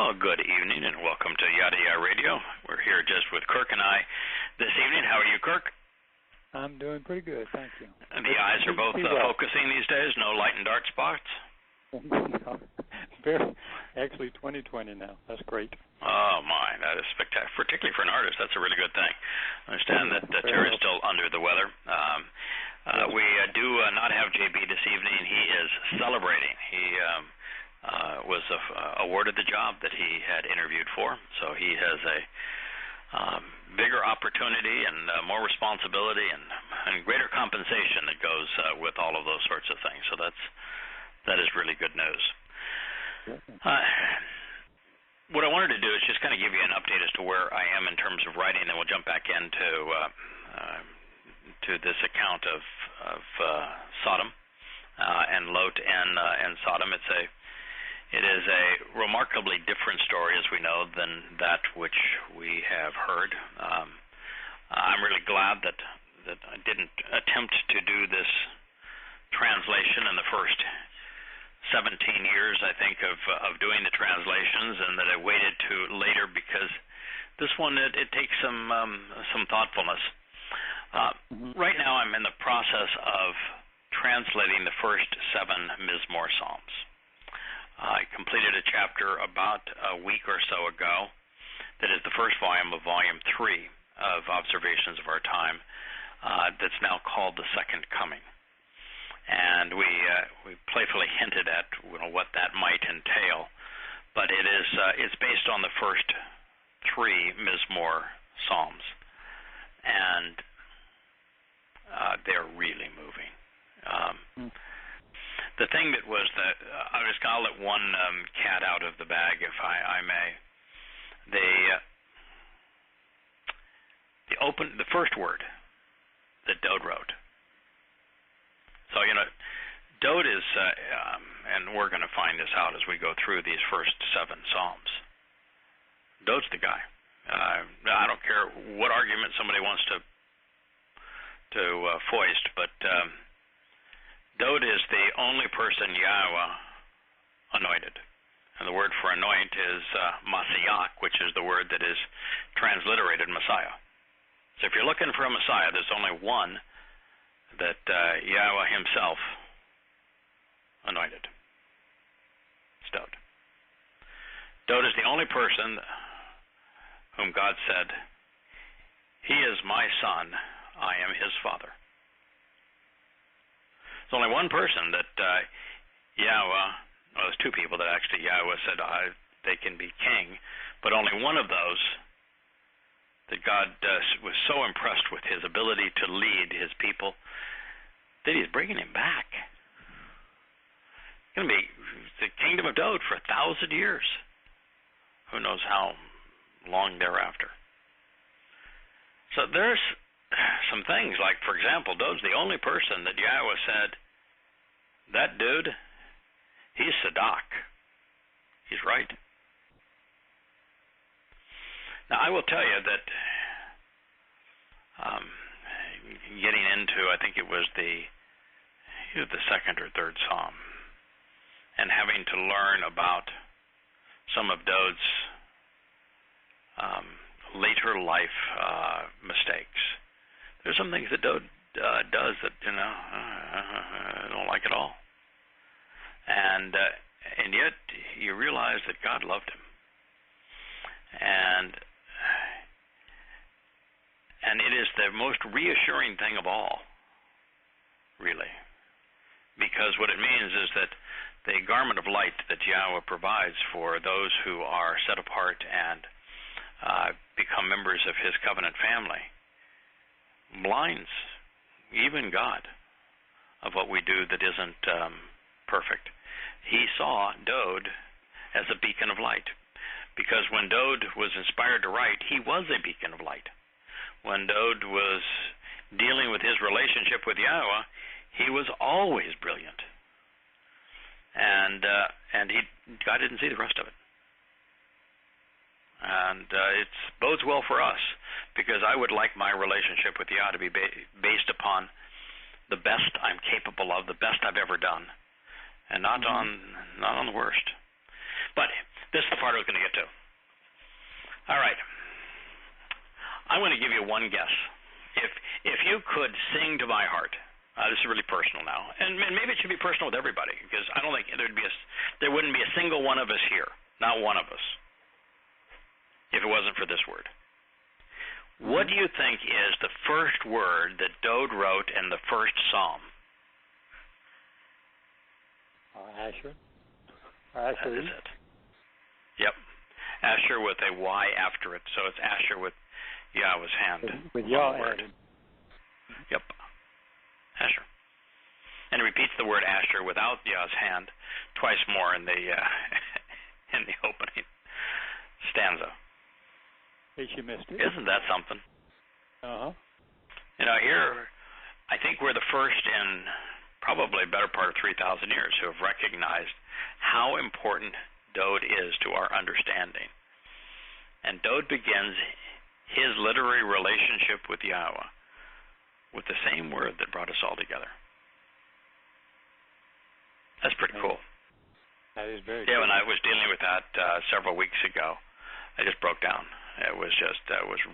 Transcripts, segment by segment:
Well, good evening and welcome to Yada Yahweh Radio. We're here just with Kirk and I this evening. How are you, Kirk? I'm doing pretty good, thank you. And the eyes are both focusing these days? No light and dark spots? Actually 2020 now. That's great. Oh, my, that is spectacular. Particularly for an artist, that's a really good thing. I understand that Terry is still under the weather. We do not have JB this evening. He is celebrating. He was awarded the job that he had interviewed for, so he has a bigger opportunity and more responsibility and greater compensation that goes with all of those sorts of things. So that is really good news. What I wanted to do is just kind of give you an update as to where I am in terms of writing, and we'll jump back into to this account of Sodom and Lot and Sodom. It is a remarkably different story, as we know, than that which we have heard. I'm really glad that I didn't attempt to do this translation in the first 17 years, I think, of doing the translations, and that I waited to later because this one it takes some thoughtfulness. Right now, I'm in the process of translating the first 7 Mizmor Psalms. I completed a chapter about a week or so ago that is the first volume of Volume 3 of Observations of Our Time that's now called The Second Coming. And we playfully hinted at what that might entail, but it's based on the first 3 Mizmor Psalms, and they're really moving. The thing that was I was going to let one cat out of the bag, if I may. The first word that Dode wrote. So Dode is, and we're going to find this out as we go through these first 7 Psalms. Dode's the guy. I don't care what argument somebody wants to foist, but Dode is the only person Yahowah anointed. And the word for anoint is Mashiach, which is the word that is transliterated Messiah. So if you're looking for a Messiah, there's only one that Yahowah himself anointed. It's Dode. Dode is the only person whom God said, "He is my son, I am his father." There's only one person that Yahowah, well, there's 2 people that actually Yahowah said they can be king, but only one of those that God was so impressed with his ability to lead his people that he's bringing him back. It's going to be the kingdom of Dode for 1,000 years. Who knows how long thereafter. So there's some things like, for example, Dode's the only person that Yahowah said, that dude, he's Sadak. He's right. Now, I will tell you that getting into, I think it was the 2nd or 3rd Psalm, and having to learn about some of Dode's later life mistakes. There's some things that Dode does that I don't like at all, and yet you realize that God loved him, and it is the most reassuring thing of all, really, because what it means is that the garment of light that Yahowah provides for those who are set apart and become members of his covenant family blinds even God of what we do that isn't perfect. He saw Dode as a beacon of light, because when Dode was inspired to write, he was a beacon of light. When Dode was dealing with his relationship with Yahowah, he was always brilliant, and God didn't see the rest of it. And it bodes well for us, because I would like my relationship with Yah to be based upon the best I'm capable of, the best I've ever done, and not on the worst. But This is the part I was going to get to. All right. I'm going to give you one guess. If you could sing to my heart, this is really personal now, and maybe it should be personal with everybody, because I don't think there wouldn't be a single one of us here, not one of us, if it wasn't for this word. What do you think is the first word that Dode wrote in the first psalm? Asher. That is it. Yep. Asher with a Y after it, so it's Asher with Yahweh's hand. With Yah added. Yep. Asher. And it repeats the word Asher without Yah's hand twice more in the in the opening stanza. In case you missed it. Isn't that something? Uh-huh. Here, I think we're the first in probably a better part of 3,000 years who have recognized how important Dode is to our understanding. And Dode begins his literary relationship with Yahowah with the same word that brought us all together. That's pretty cool. That is very cool. cool. When I was dealing with that several weeks ago, I just broke down. It was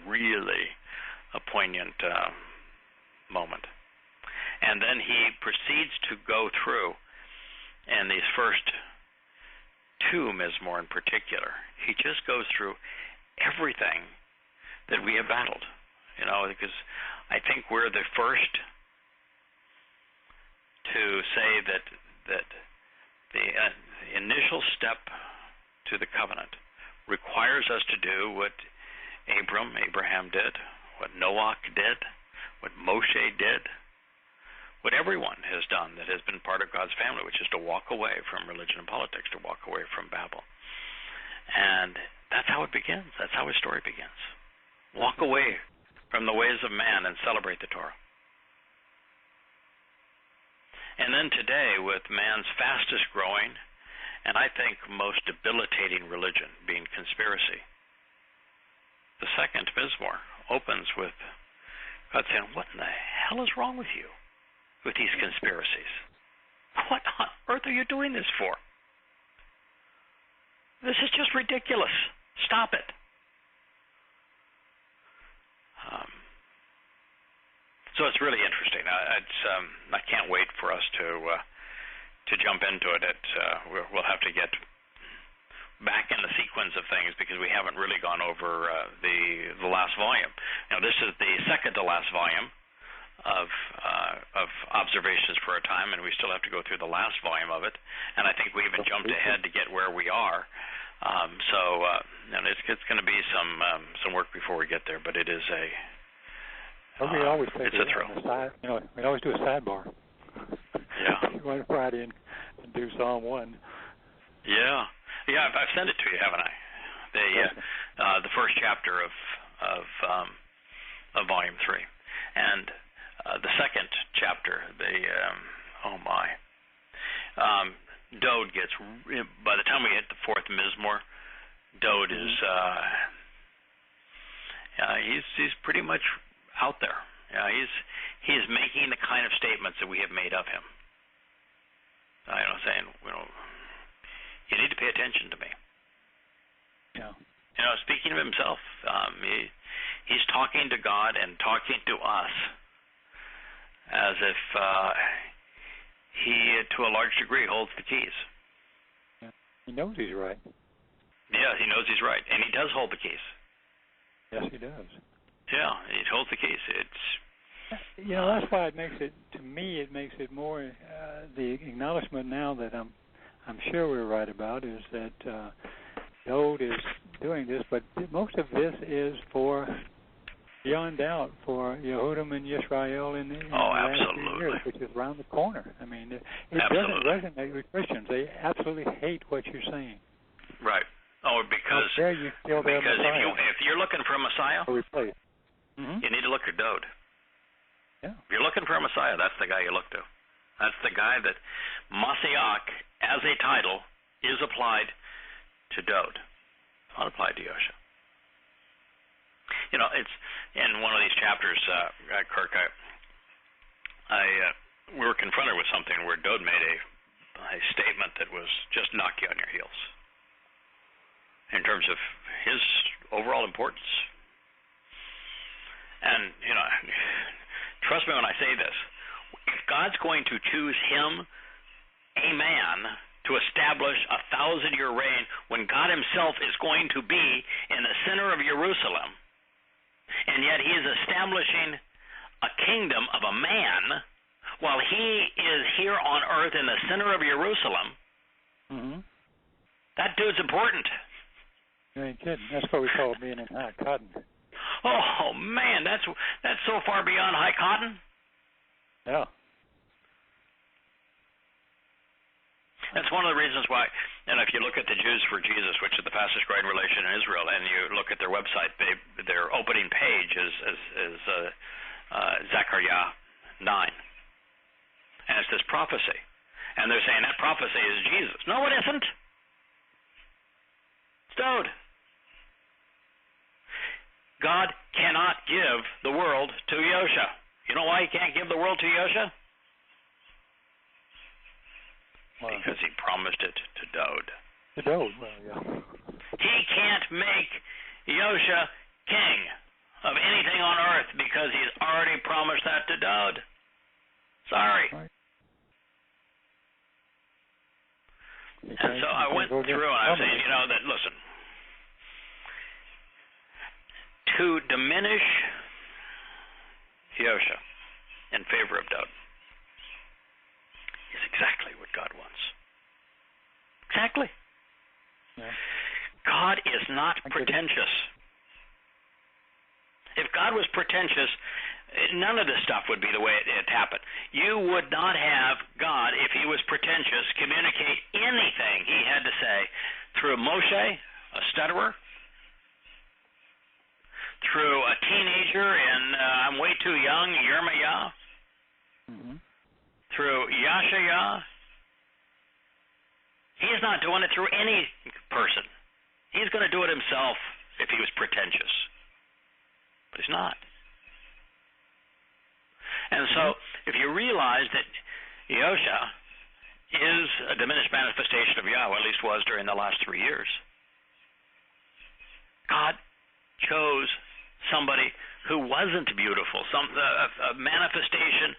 really a poignant moment. And then he proceeds to go through, and these first two Mizmor in particular, he just goes through everything that we have battled, because I think we're the first to say that the initial step to the covenant requires us to do what Abraham did, what Noah did, what Moshe did, what everyone has done that has been part of God's family, which is to walk away from religion and politics, to walk away from Babel. And that's how it begins. That's how his story begins. Walk away from the ways of man and celebrate the Torah. And then today, with man's fastest growing, and I think most debilitating religion being conspiracy, the second Mizmor opens with God saying, what in the hell is wrong with you with these conspiracies? What on earth are you doing this for? This is just ridiculous. Stop it. So it's really interesting. I can't wait for us to jump into it. We'll have to get back in the sequence of things because we haven't really gone over the last volume. Now this is the second to last volume of observations for a time, and we still have to go through the last volume of it. And I think we even jumped ahead to get where we are. It's going to be some work before we get there, but it is a we always it's a thrill. We always do a sidebar. Yeah. You want to Friday and do Psalm 1. Yeah. I've sent it to you, haven't I? The first chapter of volume 3, and the second chapter. Dode gets. By the time we hit the fourth Mizmor, Dode is. He's pretty much out there. He is making the kind of statements that we have made of him. Saying, you need to pay attention to me. Yeah. Speaking of himself, he's talking to God and talking to us as if he, to a large degree, holds the keys. Yeah. He knows he's right. Yeah, he knows he's right, and he does hold the keys. Yes, he does. Yeah, he holds the keys. That's why it makes it more the acknowledgement now that I'm sure we're right about is that Dode is doing this, but most of this is for, beyond doubt, for Yehudim and Yisrael in the last few years, which is around the corner. I mean, it doesn't resonate with Christians. They absolutely hate what you're saying. Right. Because if you're looking for a Messiah, you need to look at Dode. Yeah. If you're looking for a Messiah, that's the guy you look to. That's the guy that Mashiach, as a title, is applied to Dode, not applied to Yosha. It's in one of these chapters, Kirk. We were confronted with something where Dode made a statement that was just knock you on your heels. in terms of his overall importance. And, trust me when I say this, if God's going to choose him, a man, to establish a 1,000-year reign when God himself is going to be in the center of Jerusalem, and yet he is establishing a kingdom of a man while he is here on earth in the center of Jerusalem, that dude's important. You ain't kidding. That's what we call being in high cotton. Oh, man, that's so far beyond high cotton. Yeah. That's one of the reasons why, and if you look at the Jews for Jesus, which is the fastest growing religion in Israel, and you look at their website, their opening page is Zechariah 9. And it's this prophecy. And they're saying that prophecy is Jesus. No, it isn't. It's Dode. God cannot give the world to Yosha. You know why he can't give the world to Yosha? Because he promised it to Dode. To Dode, well, yeah. He can't make Yosha king of anything on earth because he's already promised that to Dode. Sorry. Right. And so I went through and I was saying, that, listen, to diminish Yosha in favor of Dode is exactly what God wants. Exactly. Yeah. God is not pretentious. If God was pretentious, none of this stuff would be the way it happened. You would not have God, if he was pretentious, communicate anything he had to say through Moshe, a stutterer, through a teenager in I'm way too young, Yirmiah, through Yashayah. He's not doing it through any person. He's going to do it himself if he was pretentious. But he's not. And so if you realize that Yosha is a diminished manifestation of Yahweh, at least was during the last 3 years, God chose somebody who wasn't beautiful, a manifestation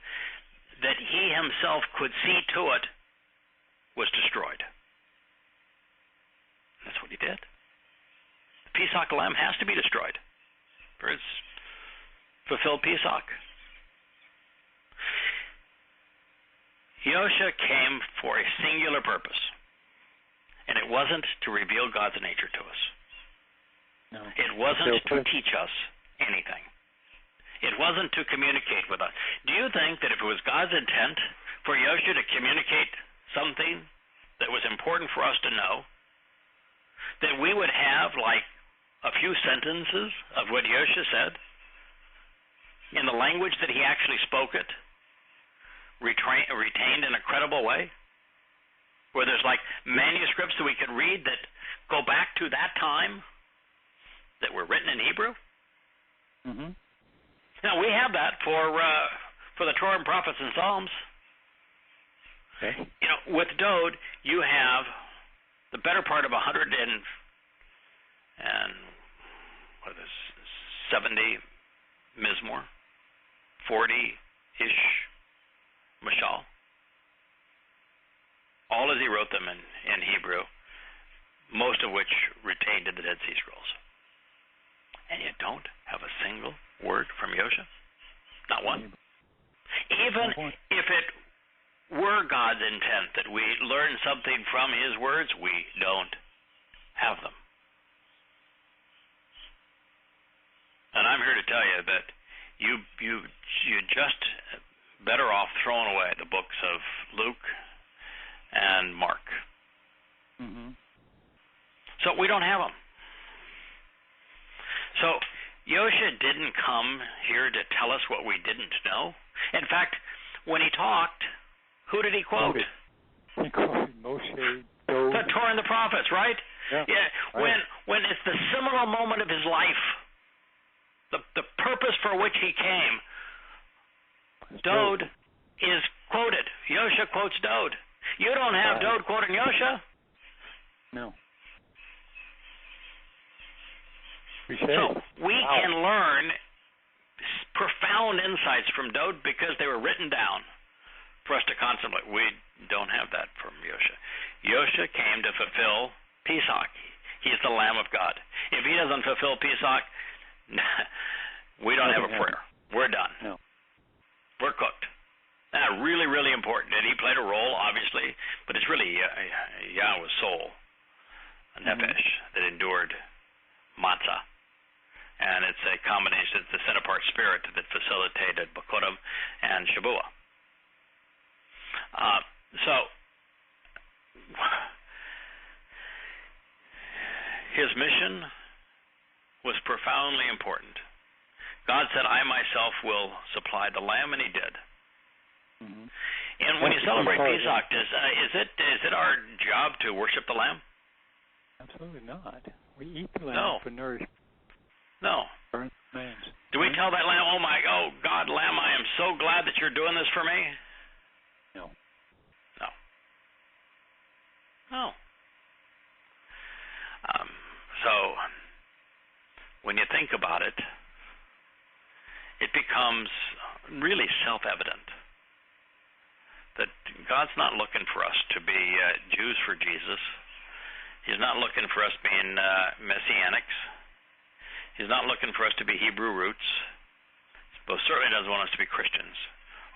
that he himself could see to it was destroyed. That's what he did. The Pesach lamb has to be destroyed for its fulfilled Pesach. Yosha came for a singular purpose, and it wasn't to reveal God's nature to us. No. It wasn't to teach us anything. It wasn't to communicate with us. Do you think that if it was God's intent for Yosha to communicate something that was important for us to know, that we would have like a few sentences of what Yosha said in the language that he actually spoke it, retained in a credible way, where there's like manuscripts that we could read that go back to that time that were written in Hebrew? Now, we have that for the Torah and prophets and Psalms. Okay. With Dode, you have the better part of 170 Mizmor, 40-ish Mashal, all as he wrote them in Hebrew, most of which retained in the Dead Sea Scrolls. And you don't have a single word from Yosha? Not one. Even if it were God's intent that we learn something from his words, we don't have them. And I'm here to tell you that you just better off throwing away the books of Luke and Mark. So we don't have them. So Yosha didn't come here to tell us what we didn't know. In fact, when he talked, who did he quote? He quoted Moshe, Dode. The Torah and the prophets, right? Yeah. Right. When it's the seminal moment of his life, the purpose for which he came, Dode is quoted. Yosha quotes Dode. You don't have Dode quoting Yosha? No. So we can learn profound insights from Dode because they were written down for us to contemplate. We don't have that from Yosha. Yosha came to fulfill Pesach. He's the Lamb of God. If he doesn't fulfill Pesach, we don't have a prayer. We're done. No. We're cooked. Really, really important. And he played a role, obviously, but it's really Yahweh's soul, a nefesh, that endured matzah. And it's a combination, it's the set-apart spirit that facilitated Bakodim and Shabuah. So, his mission was profoundly important. God said, I myself will supply the lamb, and he did. Mm-hmm. And when you celebrate Pesach, is it our job to worship the lamb? Absolutely not. We eat the lamb for nourishment. No. Do we tell that lamb, oh God, lamb, I am so glad that you're doing this for me? No. No. No. So, when you think about it, it becomes really self-evident that God's not looking for us to be Jews for Jesus. He's not looking for us being Messianics. He's not looking for us to be Hebrew roots, but certainly doesn't want us to be Christians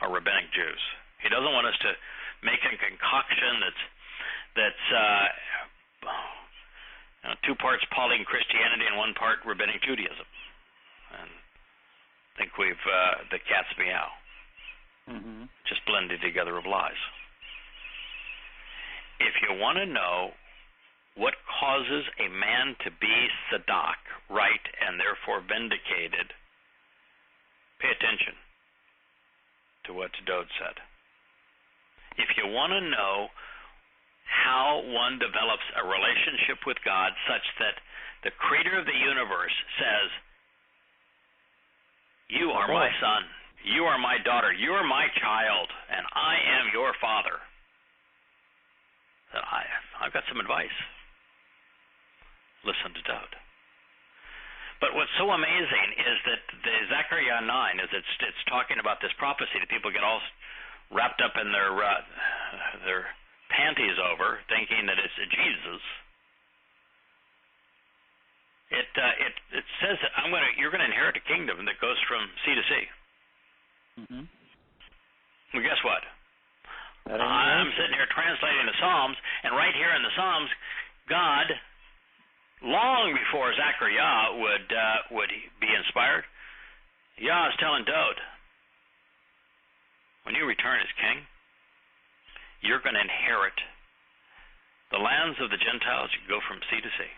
or rabbinic Jews. He doesn't want us to make a concoction that's 2 parts Pauline Christianity and 1 part rabbinic Judaism. And I think we've the cat's meow. Mm-hmm. Just blended together of lies. If you want to know what causes a man to be tzedak, right, and therefore vindicated, pay attention to what Dode said. If you want to know how one develops a relationship with God such that the creator of the universe says, you are my son, you are my daughter, you are my child, and I am your father, then I've got some advice. Listen to Dode. But what's so amazing is that the Zechariah 9, as it's talking about this prophecy that people get all wrapped up in their panties over, thinking that it's Jesus. It says that you're going to inherit a kingdom that goes from sea to sea. Mm-hmm. Well, guess what? I'm sitting here translating the Psalms, and right here in the Psalms, God, long before Zechariah would be inspired, Yah is telling Dode, when you return as king, you're going to inherit the lands of the Gentiles. You go from sea to sea.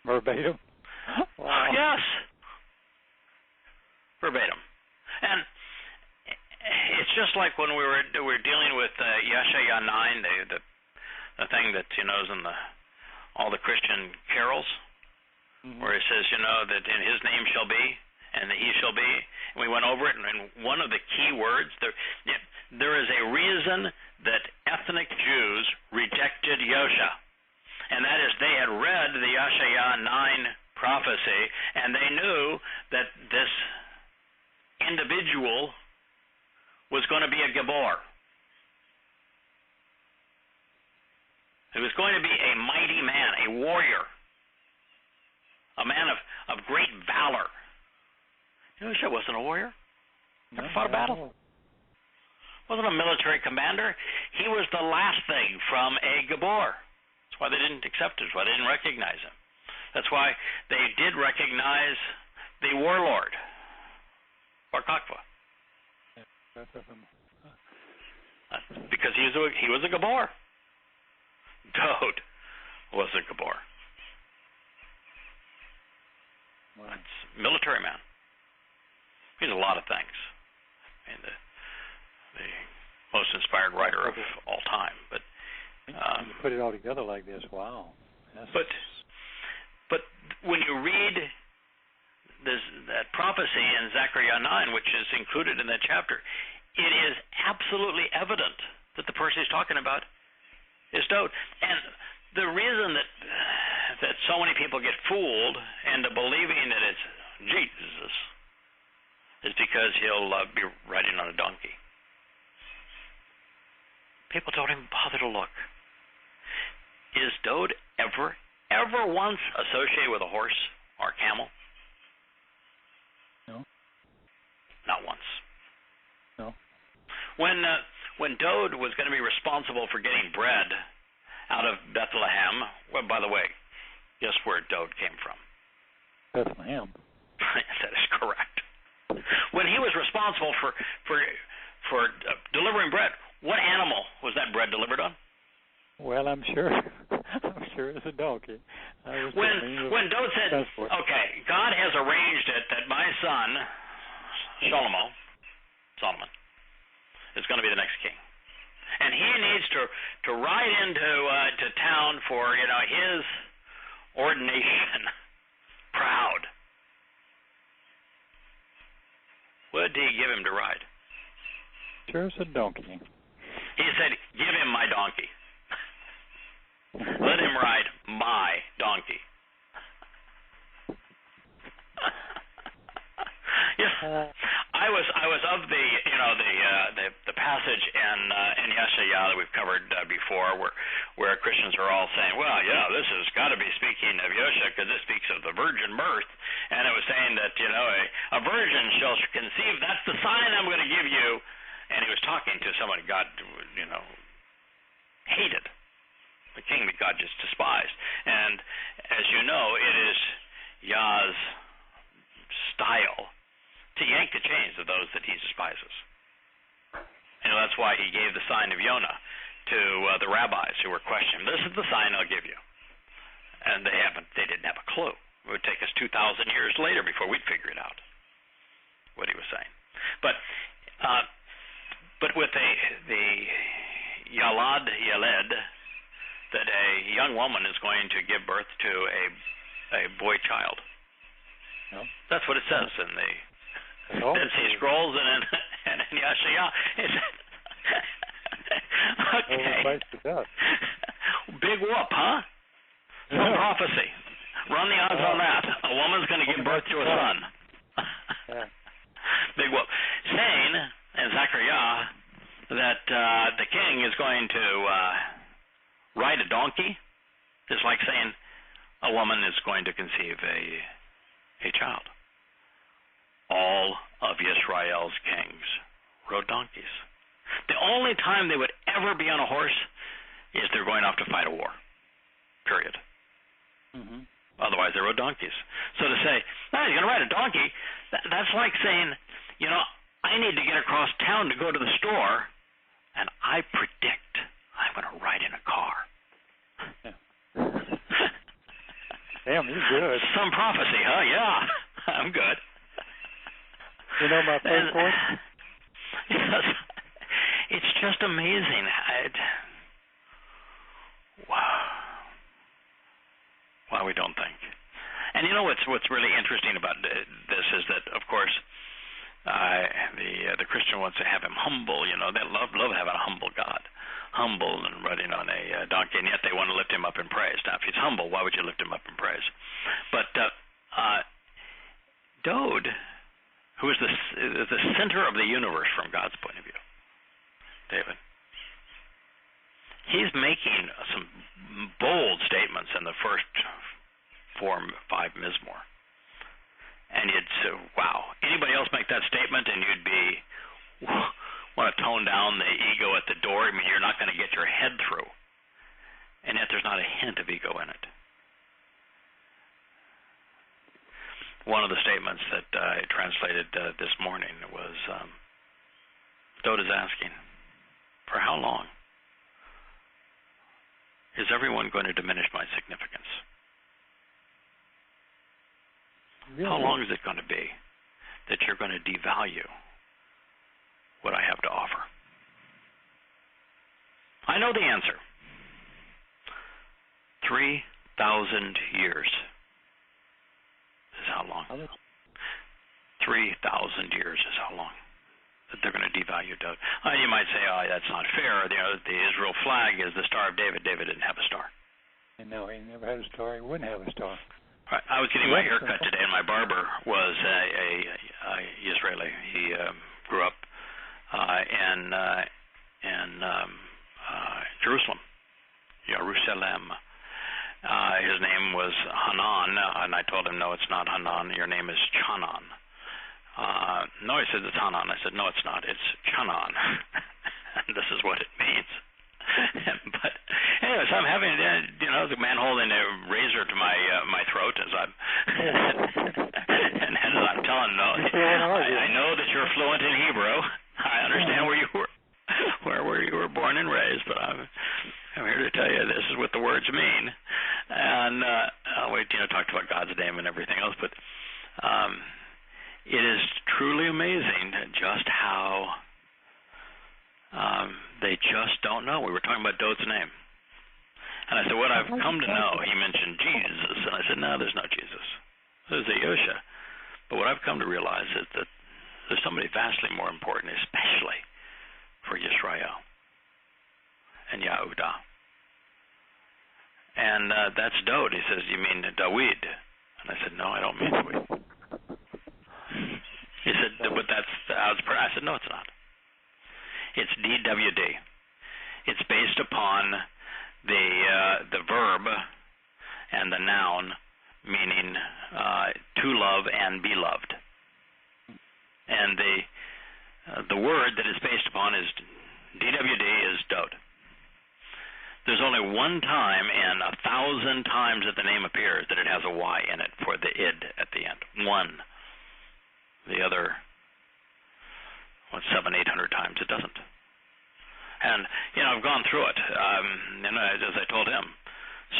Verbatim? Wow. Yes. Verbatim. And it's just like when we were dealing with Yeshaya 9, the thing that is in all the Christian carols, where it says, that in his name shall be, and that he shall be. And we went over it, and one of the key words, there is a reason that ethnic Jews rejected Yosha, and that is they had read the Yeshaya 9 prophecy, and they knew that this individual was going to be a Gabor. He was going to be a mighty man, a warrior, a man of great valor. Yosha wasn't a warrior. Never fought a battle. Wasn't a military commander. He was the last thing from a Gabor. That's why they didn't accept him. That's why they didn't recognize him. That's why they did recognize the warlord, Bar Kokhba. Because he was a Gabor. Dode was a Gabor. Wow. That's a military man. He's a lot of things. I mean, the most inspired writer of all time. But you put it all together like this, wow. But when you read that prophecy in Zechariah 9, which is included in that chapter, it is absolutely evident that the person he's talking about is Dode. And the reason that so many people get fooled into believing that it's Jesus is because he'll be riding on a donkey. People don't even bother to look. Is Dode ever once associated with a horse or a camel? No. Not once. No. When Dode was going to be responsible for getting bread out of Bethlehem, well, by the way, guess where Dode came from? Bethlehem. That is correct. When he was responsible for delivering bread, what animal was that bread delivered on? Well, I'm sure it's a donkey. When Dode said, okay, God has arranged it that my son, Solomon, is going to be the next king. And he needs to ride into town for, his ordination. Proud. What did he give him to ride? Sure, it's a donkey. He said, give him my donkey. Let him ride my donkey. I was of the passage in Yeshaya that we've covered before, where Christians are all saying, well, this has got to be speaking of Yosha because it speaks of the virgin birth, and it was saying that a virgin shall conceive. That's the sign I'm going to give you. And he was talking to someone God hated, the king that God just despised. And as you know, it is Yah's style to yank the chains of those that he despises. And that's why he gave the sign of Yonah to the rabbis who were questioning. This is the sign I'll give you. And they didn't have a clue. It would take us 2,000 years later before we'd figure it out, what he was saying. But with the Yaled, that a young woman is going to give birth to a boy child. No. That's what it says in the Dead Sea Scrolls and in Yeshaya. Okay. Big whoop, huh? Some prophecy. Run the odds on that. A woman's going to give birth to a son. Big whoop. Saying in Zechariah that the king is going to ride a donkey is like saying a woman is going to conceive a child. All of Israel's kings rode donkeys. The only time they would ever be on a horse is they're going off to fight a war. Period. Mm-hmm. Otherwise, they rode donkeys. So to say, he's going to ride a donkey, that's like saying, I need to get across town to go to the store, and I predict I'm going to ride in a car. Yeah. Damn, you're good. Some prophecy, huh? Yeah, I'm good. You know my first horse? Yes. It's just amazing. Why we don't think. And what's really interesting about this is that, of course, the Christian wants to have him humble. They love having a humble God, humble and riding on a donkey, and yet they want to lift him up in praise. Now, if he's humble, why would you lift him up in praise? But Dode, who is the center of the universe from God's point of view, David, he's making some bold statements in the first 4-5 Mizmor. And you'd say, wow, anybody else make that statement and you'd want to tone down the ego at the door. I mean, you're not going to get your head through. And yet there's not a hint of ego in it. One of the statements that I translated this morning was, Dode is asking, for how long is everyone going to diminish my significance? Really? How long is it going to be that you're going to devalue what I have to offer? I know the answer. 3,000 years is how long. 3,000 years is how long that they're going to devalue Dode. You might say, that's not fair. The Israel flag is the Star of David. David didn't have a star. And no, he never had a star. He wouldn't have a star. I was getting my hair cut today, and my barber was a Israeli. He grew up in Jerusalem, Jerusalem. His name was Hanan, and I told him, no, it's not Hanan. Your name is Chanan. No, he said, it's Hanan. I said, no, it's not. It's Chanan. And this is what it means. But anyway, so I'm having, the man holding a razor to my throat as I'm, and as I'm telling him, I know that you're fluent in Hebrew. I understand where you were born and raised, but I'm here to tell you this is what the words mean. And we talked about God's name and everything else, but it is truly amazing just how they just don't know. We were talking about Dod's name. And I said, what I've come to know, he mentioned Jesus. And I said, no, there's no Jesus. There's a Yosha. But what I've come to realize is that there's somebody vastly more important, especially for Yisrael and Yahudah. And that's Dod. He says, you mean Dawid? And I said, no, I don't mean Dawid. He said, but that's how it's pronounced. I said, no, it's not. It's DWD. It's based upon the verb and the noun, meaning to love and be loved. And the word that it's based upon is DWD is Dod. There's only one time in 1,000 times that the name appears that it has a Y in it for the id at the end. One. The other, 700-800 times it doesn't. And, I've gone through it, as I told him.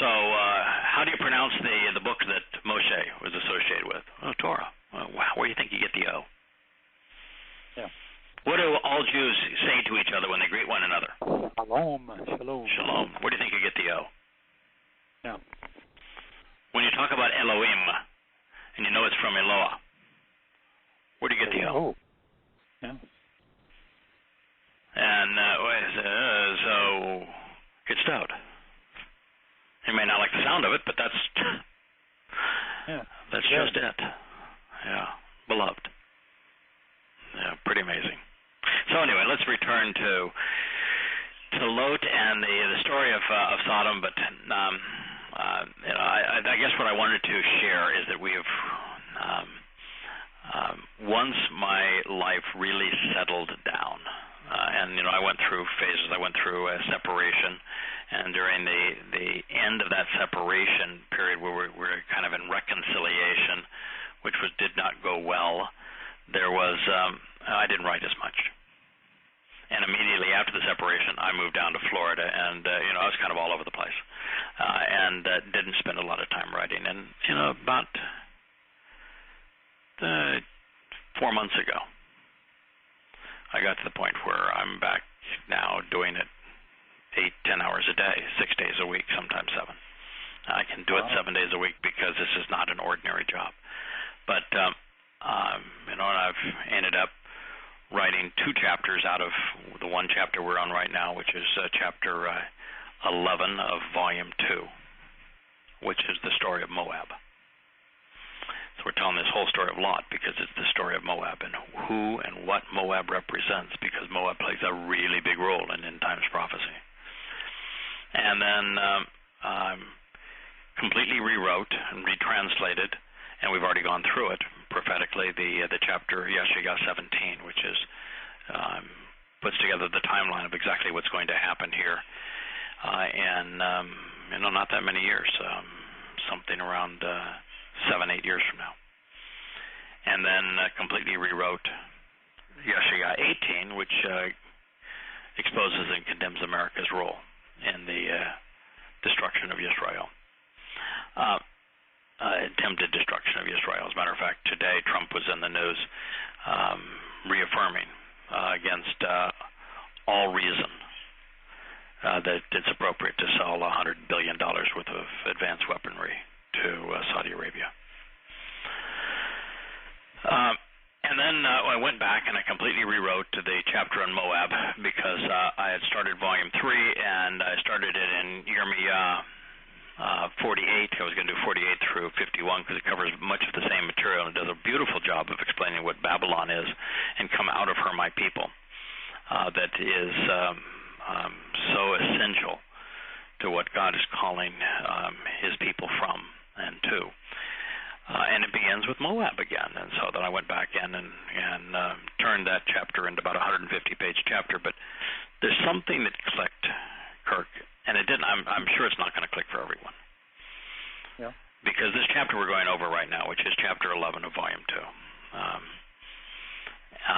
So how do you pronounce the book that Moshe was associated with? Oh, Torah. Oh, wow, where do you think you get the O? Yeah. What do all Jews say to each other when they greet one another? Shalom. Shalom. Shalom. Where do you think you get the O? Yeah. When you talk about Elohim, and you know it's from Eloah, where do you get the O? Oh. Yeah. And so it's Dod. You may not like the sound of it, but that's just it. Yeah, beloved. Yeah, pretty amazing. So anyway, let's return to Lot and the story of Sodom. But I guess what I wanted to share is that we have. Once my life really settled down, and I went through phases. I went through a separation, and during the end of that separation period, where we're kind of in reconciliation, which did not go well, there was I didn't write as much. And immediately after the separation, I moved down to Florida, and I was kind of all over the place, and didn't spend a lot of time writing. And about 4 months ago, I got to the point where I'm back now doing it 8-10 hours a day, 6 days a week, sometimes 7. I can do it 7 days a week because this is not an ordinary job. But and I've ended up writing 2 chapters out of the 1 chapter we're on right now, which is chapter 11 of volume 2, which is the story of Moab. So we're telling this whole story of Lot because it's the story of Moab and who and what Moab represents, because Moab plays a really big role in end times prophecy. And then completely rewrote and retranslated, and we've already gone through it prophetically, the chapter Yeshua 17, which is puts together the timeline of exactly what's going to happen here, and not that many years, something around 7-8 years from now. And then completely rewrote Yeshua 18, which exposes and condemns America's role in the destruction of Israel. Attempted destruction of Israel. As a matter of fact, today Trump was in the news reaffirming against all reason that it's appropriate to sell $100 billion worth of advanced weaponry to Saudi Arabia. And then I went back and I completely rewrote the chapter on Moab because I had started volume 3 and I started it in Yirmiyah 48. I was going to do 48 through 51 because it covers much of the same material and it does a beautiful job of explaining what Babylon is and come out of her, my people. That is so essential to what God is calling his people from and to. And it begins with Moab again. And so then I went back in and turned that chapter into about a 150-page chapter. But there's something that clicked, Kirk, and it didn't. I'm sure it's not going to click for everyone. Yeah. Because this chapter we're going over right now, which is chapter 11 of volume 2,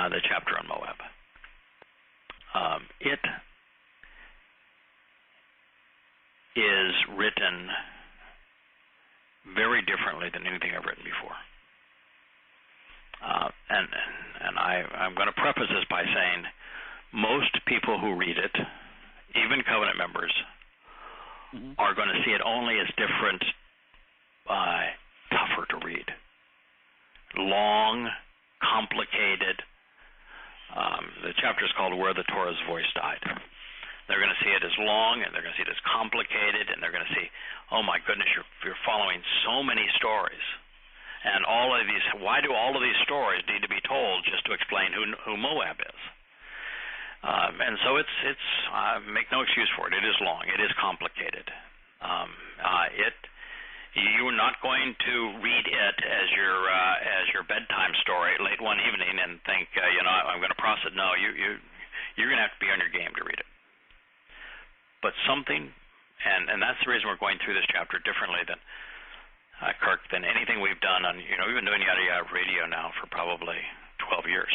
the chapter on Moab, it is written very differently than anything I've written before. And I'm going to preface this by saying most people who read it, even covenant members, are going to see it only as different, tougher to read, long, complicated. The chapter is called Where the Torah's Voice Died. They're going to see it as long, and they're going to see it as complicated, and they're going to see, oh my goodness, you're following so many stories. And all of these, why do all of these stories need to be told just to explain who Moab is? And so it's make no excuse for it. It is long. It is complicated. You're not going to read it as your bedtime story late one evening and think, I'm going to process it. No, you're going to have to be on your game to read it. But something, and that's the reason we're going through this chapter differently than Kirk, than anything we've done on, we've been doing Yada Yahweh radio now for probably 12 years.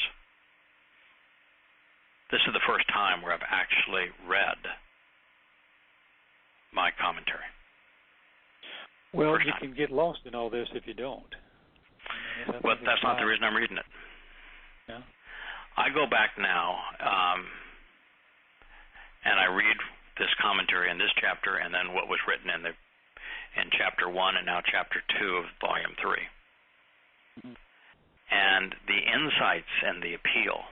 This is the first time where I've actually read my commentary. Well, you can get lost in all this if you don't. But that's not the reason I'm reading it. Yeah. I go back now, and I read this commentary in this chapter, and then what was written in chapter 1 and now chapter 2 of volume 3. And the insights and the appeal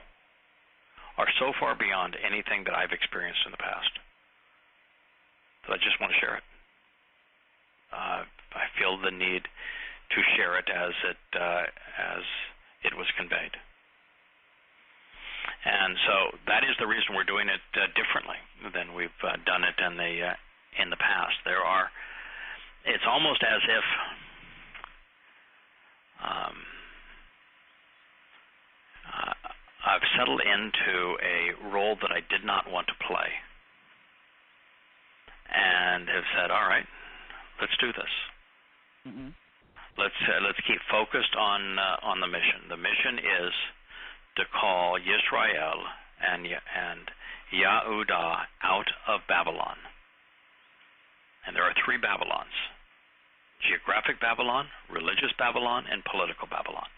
are so far beyond anything that I've experienced in the past. So I just want to share it. I feel the need to share it as it was conveyed. And so that is the reason we're doing it differently than we've done it in the past. It's almost as if I've settled into a role that I did not want to play, and have said, all right, let's do this. Let's keep focused on the mission. The mission is to call Yisrael and Yahowah out of Babylon. And there are 3 Babylons: geographic Babylon, religious Babylon, and political Babylon.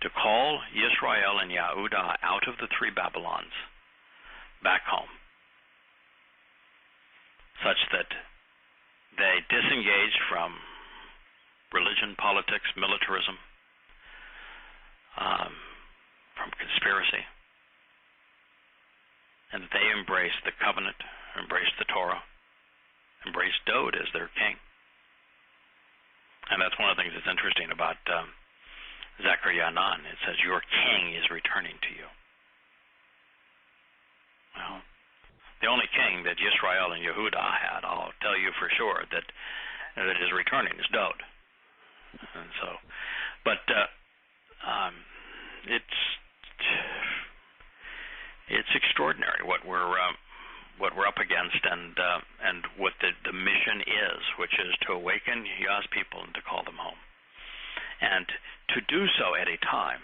To call Yisrael and Yahowah out of the 3 Babylons back home, such that they disengage from religion, politics, militarism, from conspiracy, and they embrace the covenant, embrace the Torah, embrace Dod as their king. And that's one of the things that's interesting about Zechariah 9. It says, your king is returning to you. Well, the only king that Yisrael and Yahowah had, I'll tell you for sure, that is returning is Dod. And so, but it's extraordinary what we're up against, and what the mission is, which is to awaken Yah's people and to call them home, and to do so at a time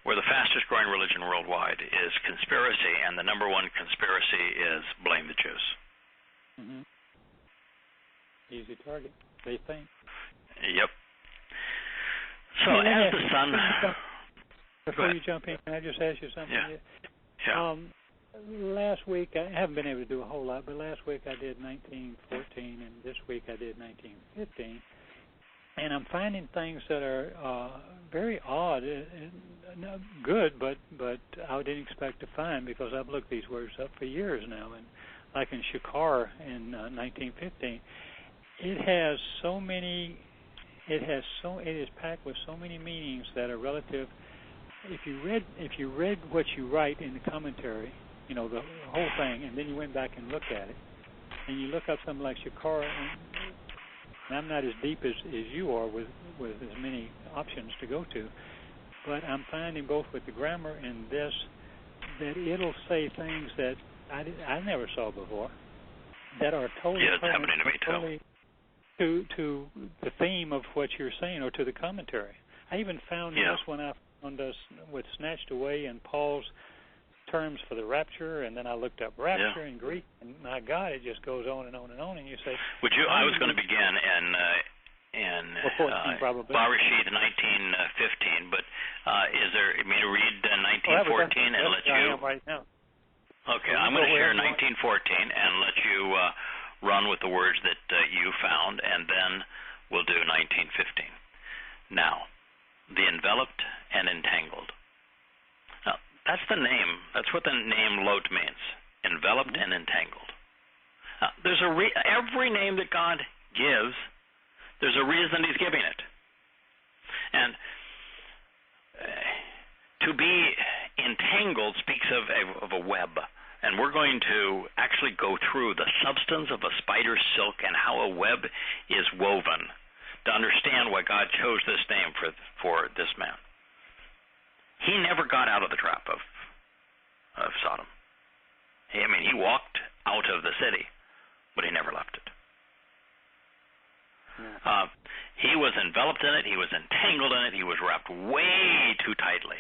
where the fastest growing religion worldwide is conspiracy, and the number one conspiracy is blame the Jews. Easy target, they think. Yep. So as the sun... Before you jump in, can I just ask you something? Yeah. Last week, I haven't been able to do a whole lot, but last week I did 1914, and this week I did 1915. And I'm finding things that are very odd, good, but I didn't expect to find, because I've looked these words up for years now, and like in Shakar in 1915. it has so many. It is packed with so many meanings that are relative. If you read what you write in the commentary, the whole thing, and then you went back and looked at it, and you look up something like Shakara, and I'm not as deep as you are with as many options to go to, but I'm finding both with the grammar and this that it'll say things that I never saw before that are totally. Yeah, it's happening to me too. To the theme of what you're saying, or to the commentary. I even found this when I found us with snatched away and Paul's terms for the rapture, and then I looked up rapture in Greek, and my God, it just goes on and on and on. And you say, I was going to begin in Barashid 1915, but is there me to read 1914 and let you? Right now. Okay, I'm going to share 1914 and let you run with the words that you found, and then we'll do 1915. Now, the enveloped and entangled. Now, that's the name. That's what the name Lot means. Enveloped and entangled. Now, there's every name that God gives, there's a reason He's giving it. And to be entangled speaks of a web. And we're going to actually go through the substance of a spider's silk and how a web is woven to understand why God chose this name for this man. He never got out of the trap of Sodom. He walked out of the city, but he never left it. He was enveloped in it. He was entangled in it. He was wrapped way too tightly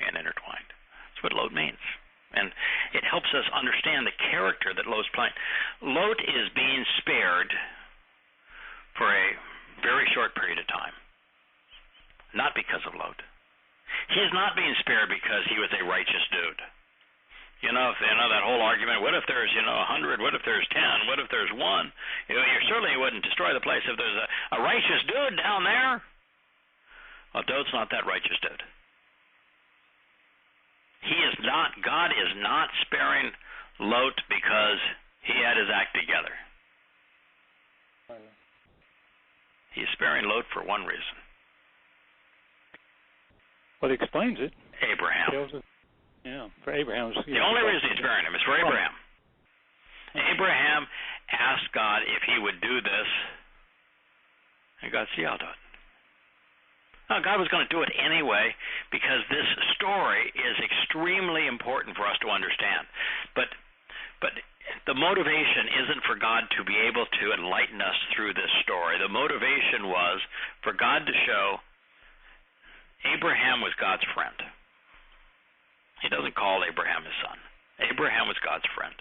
and intertwined. That's what Lot means. And it helps us understand the character that Lot's playing. Lot is being spared for a very short period of time. Not because of Lot. He's not being spared because he was a righteous dude. That whole argument, what if there's, 100, what if there's 10, what if there's 1? You certainly wouldn't destroy the place if there's a righteous dude down there. Well, Lot's not that righteous dude. God is not sparing Lot because he had his act together. He's sparing Lot for one reason. Well, it explains it. Abraham. For Abraham. The only reason he's sparing him is for Abraham. Abraham asked God if he would do this, and God said, I'll do it. God was going to do it anyway because this story is extremely important for us to understand. But the motivation isn't for God to be able to enlighten us through this story. The motivation was for God to show Abraham was God's friend. He doesn't call Abraham his son. Abraham was God's friend.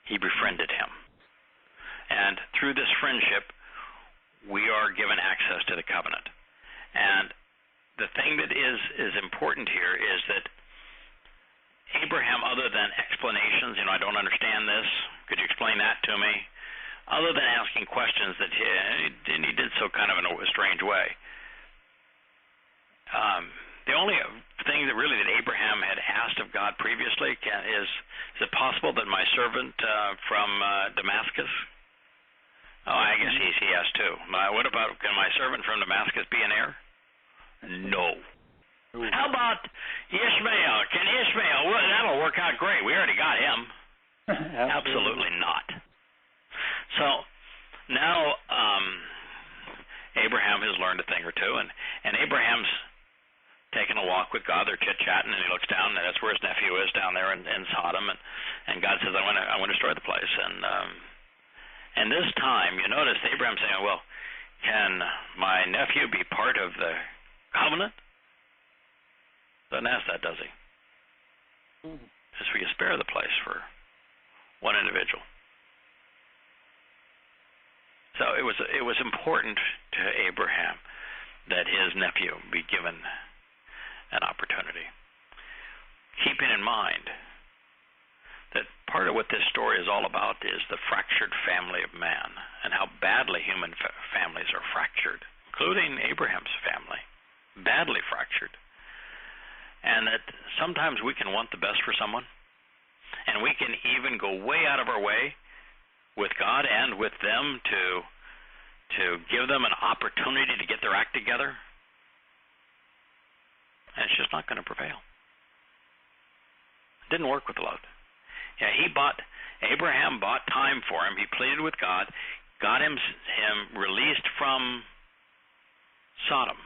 He befriended him. And through this friendship, we are given access to the covenant. And the thing that is important here is that Abraham, other than explanations, I don't understand this, could you explain that to me? Other than asking questions that he did so kind of in a strange way. The only thing that Abraham had asked of God previously is it possible that my servant from Damascus? Oh, I guess he asked too. What about, can my servant from Damascus be an heir? No. Ooh. How about Ishmael? Can Ishmael? Well, that'll work out great. We already got him. Absolutely not. So now Abraham has learned a thing or two, and Abraham's taking a walk with God. They're chit-chatting, and he looks down, and that's where his nephew is down there in Sodom, and God says, I want to destroy the place. And this time, you notice Abraham saying, well, can my nephew be part of the covenant? Doesn't ask that, does he? Just for you spare the place for one individual. So it was important to Abraham that his nephew be given an opportunity. Keeping in mind that part of what this story is all about is the fractured family of man and how badly human families are fractured, including Abraham's family, badly fractured. And that sometimes we can want the best for someone, and we can even go way out of our way with God and with them to to give them an opportunity to get their act together, and it's just not going to prevail. It didn't work with Lot. Yeah, Abraham bought time for him. He pleaded with God, got him released from Sodom.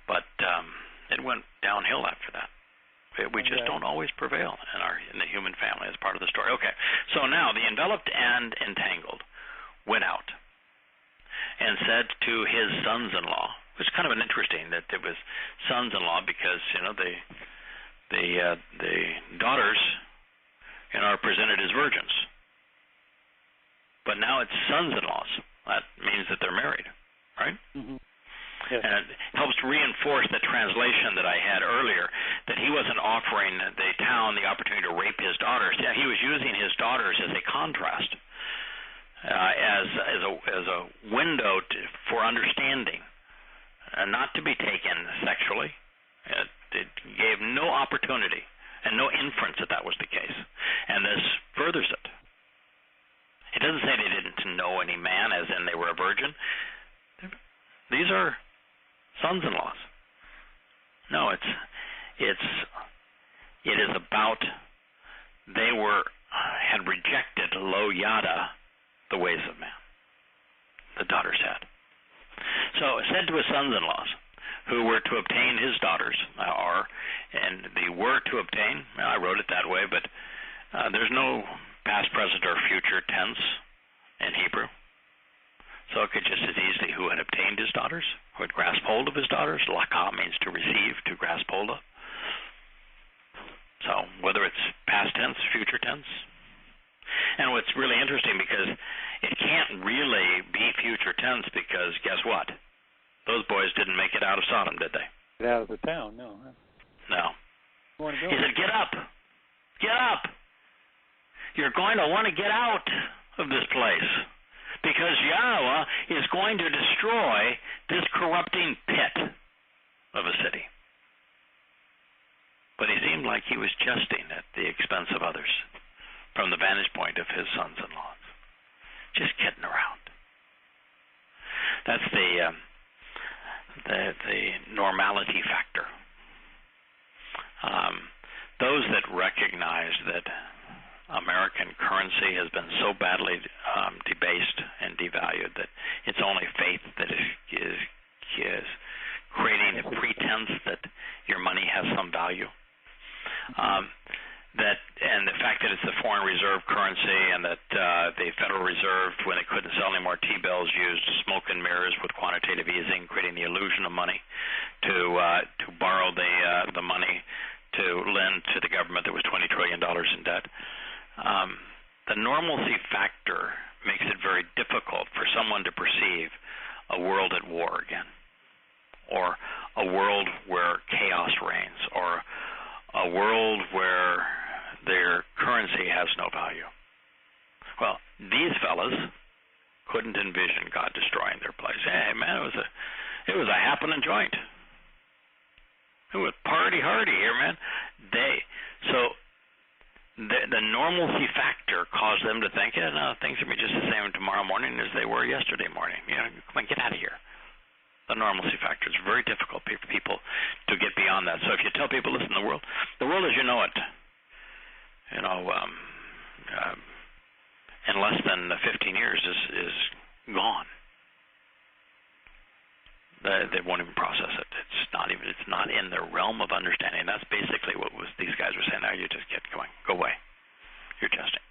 But it went downhill after that. We just don't always prevail in the human family as part of the story. Okay, so now the enveloped and entangled went out and said to his sons-in-law, which is kind of an interesting that it was sons-in-law because the daughters are presented as virgins, but now it's sons-in-laws. That means that they're married, right? Mm-hmm. Yes. And it helps reinforce the translation that I had earlier, that he wasn't offering the town the opportunity to rape his daughters. Yeah, he was using his daughters as a contrast, as a window for understanding, not to be taken sexually. It gave no opportunity and no inference that was the case. And this furthers it. It doesn't say they didn't know any man, as in they were a virgin. These are sons-in-laws. No, it is about they had rejected Yada, the ways of man. The daughters had. So it said to his sons-in-laws, who were to obtain his daughters, and the were to obtain, I wrote it that way, but there's no past, present, or future tense in Hebrew. So it could just as easily who had obtained his daughters, who had grasped hold of his daughters. Laka means to receive, to grasp hold of. So whether it's past tense, future tense. And what's really interesting, because it can't really be future tense, because guess what? Those boys didn't make it out of Sodom, did they? Get out of the town, no. No. He said, get up. Get up. You're going to want to get out of this place, because Yahowah is going to destroy this corrupting pit of a city. But he seemed like he was jesting at the expense of others from the vantage point of his sons-in-law. Just kidding around. That's the normality factor. Those that recognize that American currency has been so badly debased and devalued that it's only faith that is creating a pretense that your money has some value. And the fact that it's the foreign reserve currency, and that the Federal Reserve, when they couldn't sell any more T-bills, used smoke and mirrors with quantitative easing, creating the illusion of money to borrow the money to lend to the government that was $20 trillion in debt. The normalcy factor makes it very difficult for someone to perceive a world at war again, or a world where chaos reigns, or a world where their currency has no value. Well, these fellas couldn't envision God destroying their place. Hey, man, it was a happening joint. It was party hardy here, man. The normalcy factor caused them to think, yeah, no, things will be just the same tomorrow morning as they were yesterday morning. Come on, get out of here. The normalcy factor is very difficult for people to get beyond that. So if you tell people, listen, the world as you know it, in less than 15 years is gone. They won't even process it. It's not in their realm of understanding. That's basically what these guys were saying. Now you just get going. Go away. You're testing.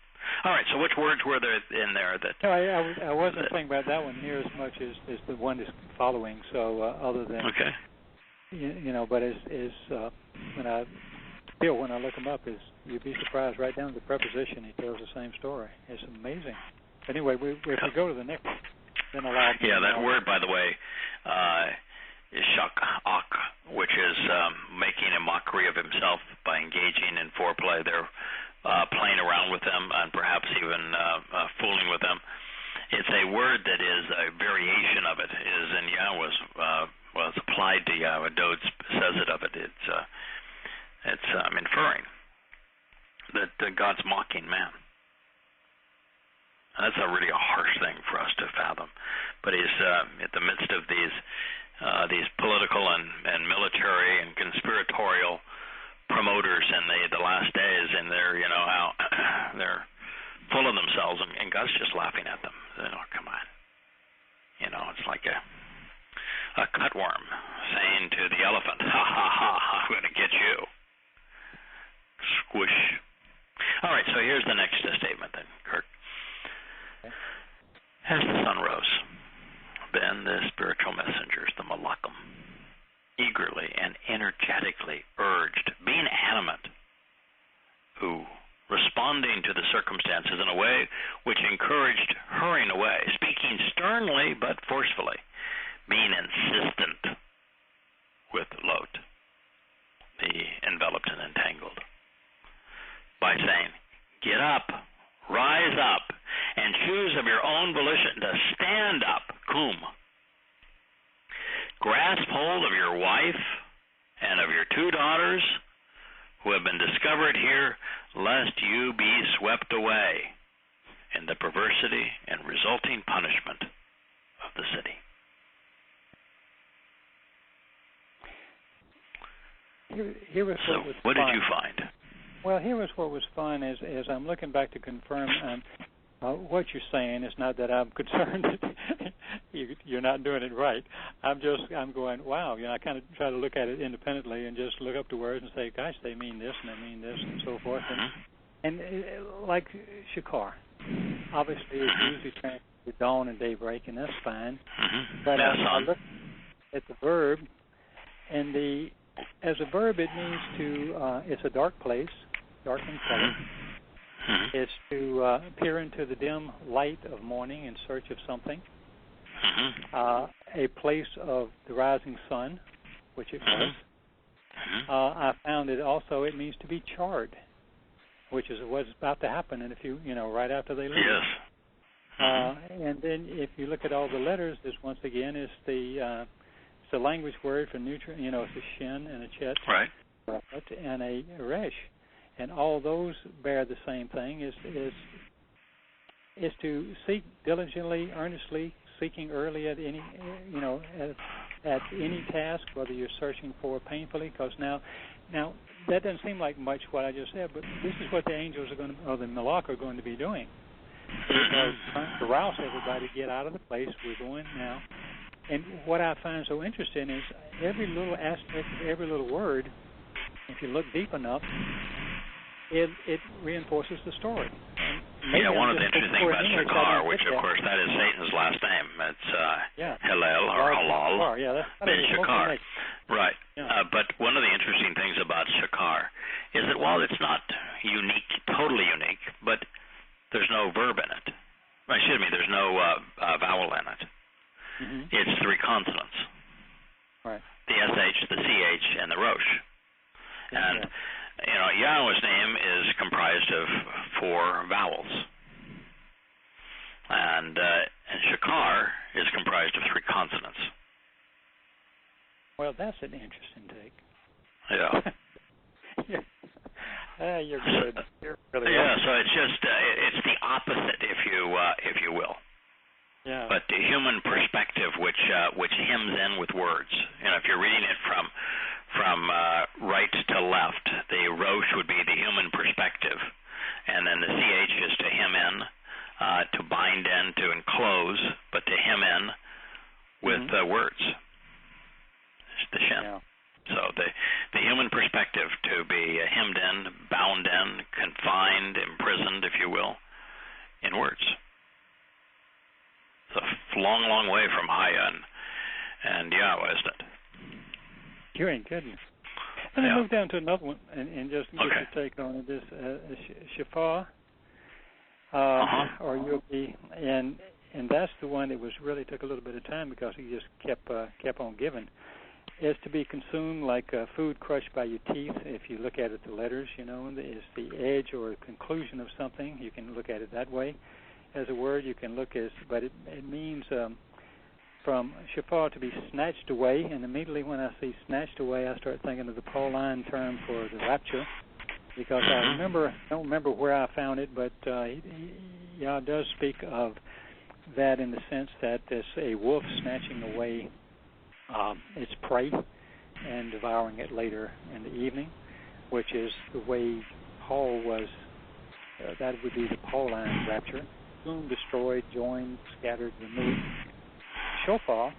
All right. So which words were there in there that? No, I wasn't thinking about that one near as much as the one that's following. So other than okay, but when I look them up, you'd be surprised. Right down to the preposition, he tells the same story. It's amazing. Anyway, if we go to the next, then allow. Yeah, that word, by the way, is shak-ak, which is making a mockery of himself by engaging in foreplay. They're playing around with them and perhaps even fooling with them. It's a word that is a variation of it. It is in Yahweh's, it's applied to Yahweh. Dode says it of it. It's inferring that God's mocking man. And that's a really harsh thing for us to but he's at the midst of these political and military and conspiratorial promoters in the last days, and they're how they're full of themselves, and God's just laughing at them. Come on, it's like a cutworm saying to the elephant, "Ha ha ha! I'm going to get you." Squish. All right, so here's the next statement then, Kirk. As the sun rose, then the spiritual messengers, the Malachim, eagerly and energetically urged, being animate, who, responding to the circumstances in a way which encouraged hurrying away, speaking sternly but forcefully, being insistent with Lot, the enveloped and entangled, by saying, "Get up, rise up, and choose of your own volition to stand up, cum. Grasp hold of your wife and of your 2 daughters who have been discovered here, lest you be swept away in the perversity and resulting punishment of the city." Here was so what did you find? Well, here was what was fun as I'm looking back to confirm what you're saying. Is not that I'm concerned that you're not doing it right. I'm going, wow. I kind of try to look at it independently and just look up the words and say, gosh, they mean this and they mean this and so forth. And like shakar, obviously it's usually translated to dawn and daybreak, and that's fine. But I look at the verb, and as a verb, it means to, it's a dark place, dark in color. It's to peer into the dim light of morning in search of something. A place of the rising sun, which it was. I found it also, it means to be charred, which is what's about to happen in a few, right after they leave. Yes. And then if you look at all the letters, this once again is it's a language word for nutrient, it's a shin and a chet, right, and a resh, and all those bear the same thing. Is to seek diligently, earnestly, seeking early at any, at any task, whether you're searching for painfully. Because now that doesn't seem like much what I just said, but this is what the angels are going to, or the Malach are going to be doing. They're trying to rouse everybody to get out of the place we're going now. And what I find so interesting is every little aspect of every little word, if you look deep enough, it reinforces the story. One of the interesting things about shakar, which of course that is Satan's last name, it's Hillel or Halal, ben shakar. Right. But one of the interesting things about shakar is that while it's not unique, totally unique, but there's no verb in it. There's no vowel in it. It's 3 consonants. Right. The SH, the CH, and the Rosh. And, Yahweh's name is comprised of 4 vowels. And shakar is comprised of 3 consonants. Well, that's an interesting take. Yeah. You're good. You're really so it's just, it's the opposite, if you will. Yeah. But the human perspective, which hems in with words, if you're reading it from right to left, the Rosh would be the human perspective, and then the CH is to hem in, to bind in, to enclose, but to hem in with words. It's the shin. Yeah. So the human perspective, to be hemmed in, bound in, confined, imprisoned, if you will, in words. It's a long, long way from Haya and Yahweh, isn't it? You ain't kidding. Let me move down to another one and just get your take on this shafar, or Yogi, and that's the one that was really took a little bit of time because he just kept on giving. Is to be consumed like food crushed by your teeth. If you look at it, the letters, is the edge or conclusion of something. You can look at it that way. As a word, you can look but it means from shafar to be snatched away. And immediately when I see snatched away, I start thinking of the Pauline term for the rapture, because I don't remember where I found it, but Yah does speak of that in the sense that there's a wolf snatching away its prey and devouring it later in the evening, which is the way Paul was. That would be the Pauline rapture: consumed, destroyed, joined, scattered, removed. Shofar,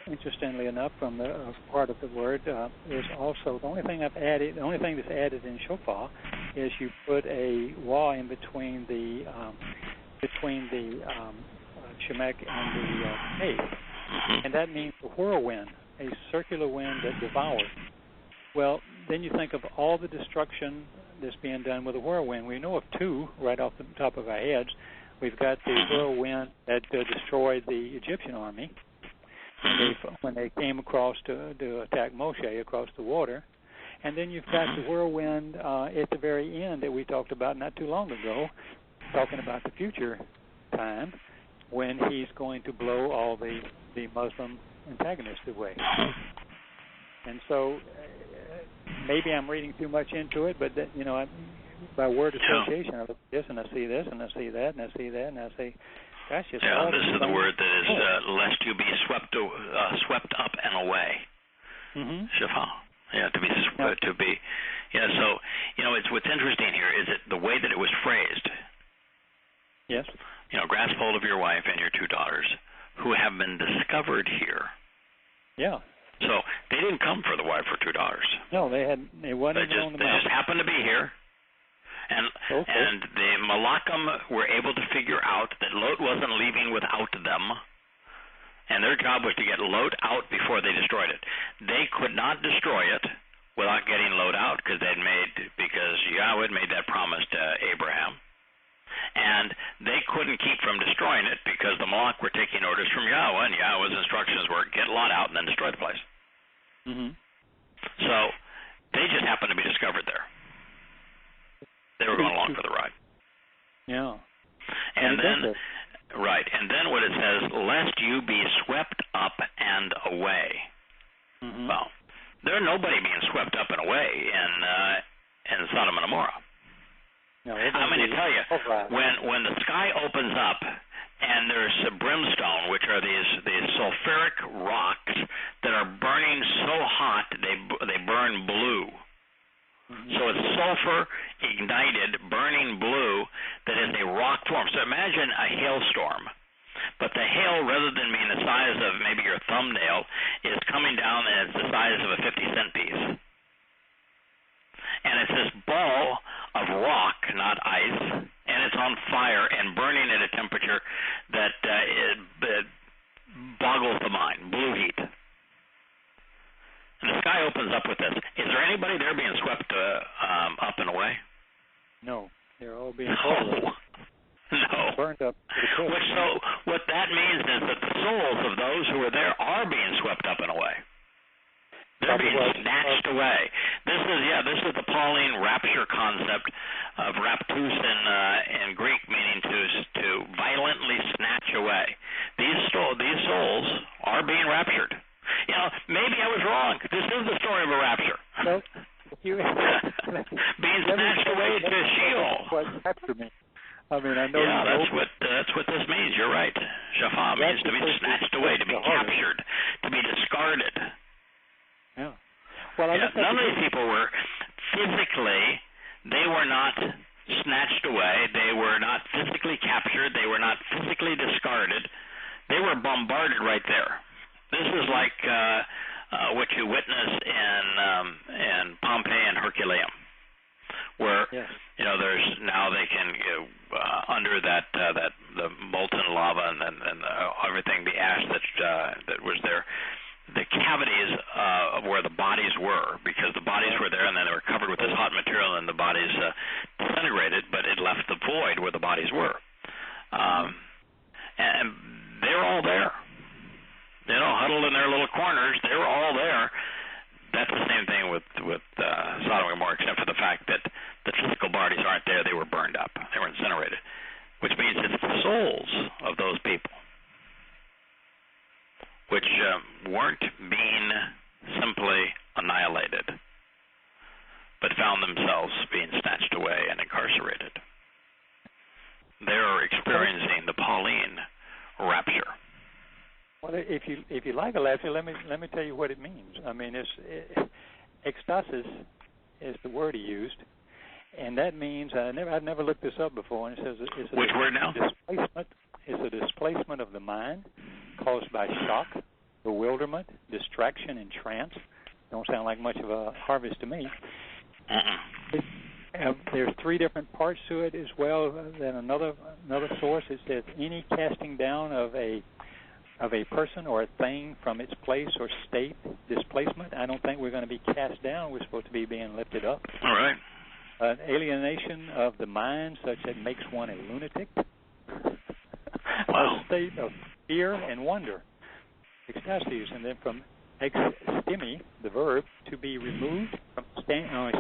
interestingly enough, from the part of the word, is also the only thing that's added in shofar is you put a wah in between the shemek and the hey, and that means a whirlwind, a circular wind that devours. Well, then you think of all the destruction that's being done with a whirlwind. We know of two right off the top of our heads. We've got the whirlwind that destroyed the Egyptian army when they came across to attack Moshe across the water. And then you've got the whirlwind at the very end that we talked about not too long ago, talking about the future time when he's going to blow all the Muslim antagonists away. And so maybe I'm reading too much into it, but by word association, I look at this and I see this and I see that and I see that and I say, gosh, it's all this is the word that is lest you be swept up and away. Shafah. Yeah, to be. Yeah, so it's what's interesting here is that the way that it was phrased. Yes. Grasp hold of your wife and your 2 daughters, who have been discovered here. Yeah. So they didn't come for the wife or 2 daughters. No, they wasn't even on the map. They just happened to be here, and the Malachim were able to figure out that Lot wasn't leaving without them, and their job was to get Lot out before they destroyed it. They could not destroy it without getting Lot out because Yahweh had made that promise to Abraham. And they couldn't keep from destroying it because the Malach were taking orders from Yahweh, and Yahweh's instructions were get Lot out and then destroy the place. So they just happened to be discovered there. They were going along for the ride. Yeah. And then what it says, lest you be swept up and away. Well, there's nobody being swept up and away in Sodom and Gomorrah. No, I'm going to tell you, when the sky opens up and there's brimstone, which are these sulfuric rocks that are burning so hot they burn blue. So it's sulfur ignited, burning blue that is a rock form. So imagine a hailstorm, but the hail, rather than being the size of maybe your thumbnail, is coming down and it's the size of a 50-cent piece. And it's this ball of rock, not ice, and it's on fire and burning at a temperature that boggles the mind, blue heat. And the sky opens up with this. Is there anybody there being swept up and away? No, they're all being burned up. So what that means is that the souls of those who are there are being swept up and away. They're being snatched away. This is the Pauline rapture concept of raptus in Greek, meaning to violently snatch away. These souls are being raptured. Maybe I was wrong. This is the story of a rapture. Being snatched away to Sheol. Capture me. I mean, I know. Yeah, that's what this means. You're right. Shafah means to be snatched away, to be captured, to be discarded. Yeah. Well, none of these people were physically. They were not snatched away. They were not physically captured. They were not physically discarded. They were bombarded right there. This is like what you witness in Pompeii and Herculaneum, where there's now they can under the molten lava and everything, the ash that was there, the cavities of where the bodies were, because the bodies were there and then they were covered with this hot material and the bodies disintegrated, but it left the void where the bodies were, and they're all there. Huddled in their little corners. They were all there. That's the same thing with Sodom and Gomorrah, except for the fact that the physical bodies aren't there. They were burned up. They were incinerated, which means it's the souls of those people which weren't being simply annihilated, but found themselves being snatched away and incarcerated. they're experiencing the Pauline rapture. Well, if you like a rapture, let me tell you what it means. I mean, ecstasis is the word he used, and that means I've never looked this up before. And it says it's which word now? Displacement. It's a displacement of the mind caused by shock, bewilderment, distraction, and trance. Don't sound like much of a harvest to me. There's 3 different parts to it as well. Then another source, it says any casting down of a person or a thing from its place or state, displacement. I don't think we're going to be cast down. We're supposed to be being lifted up. All right. An alienation of the mind such that makes one a lunatic. Wow. A state of fear and wonder. Ecstasies. And then from extimi, the verb, to be removed from a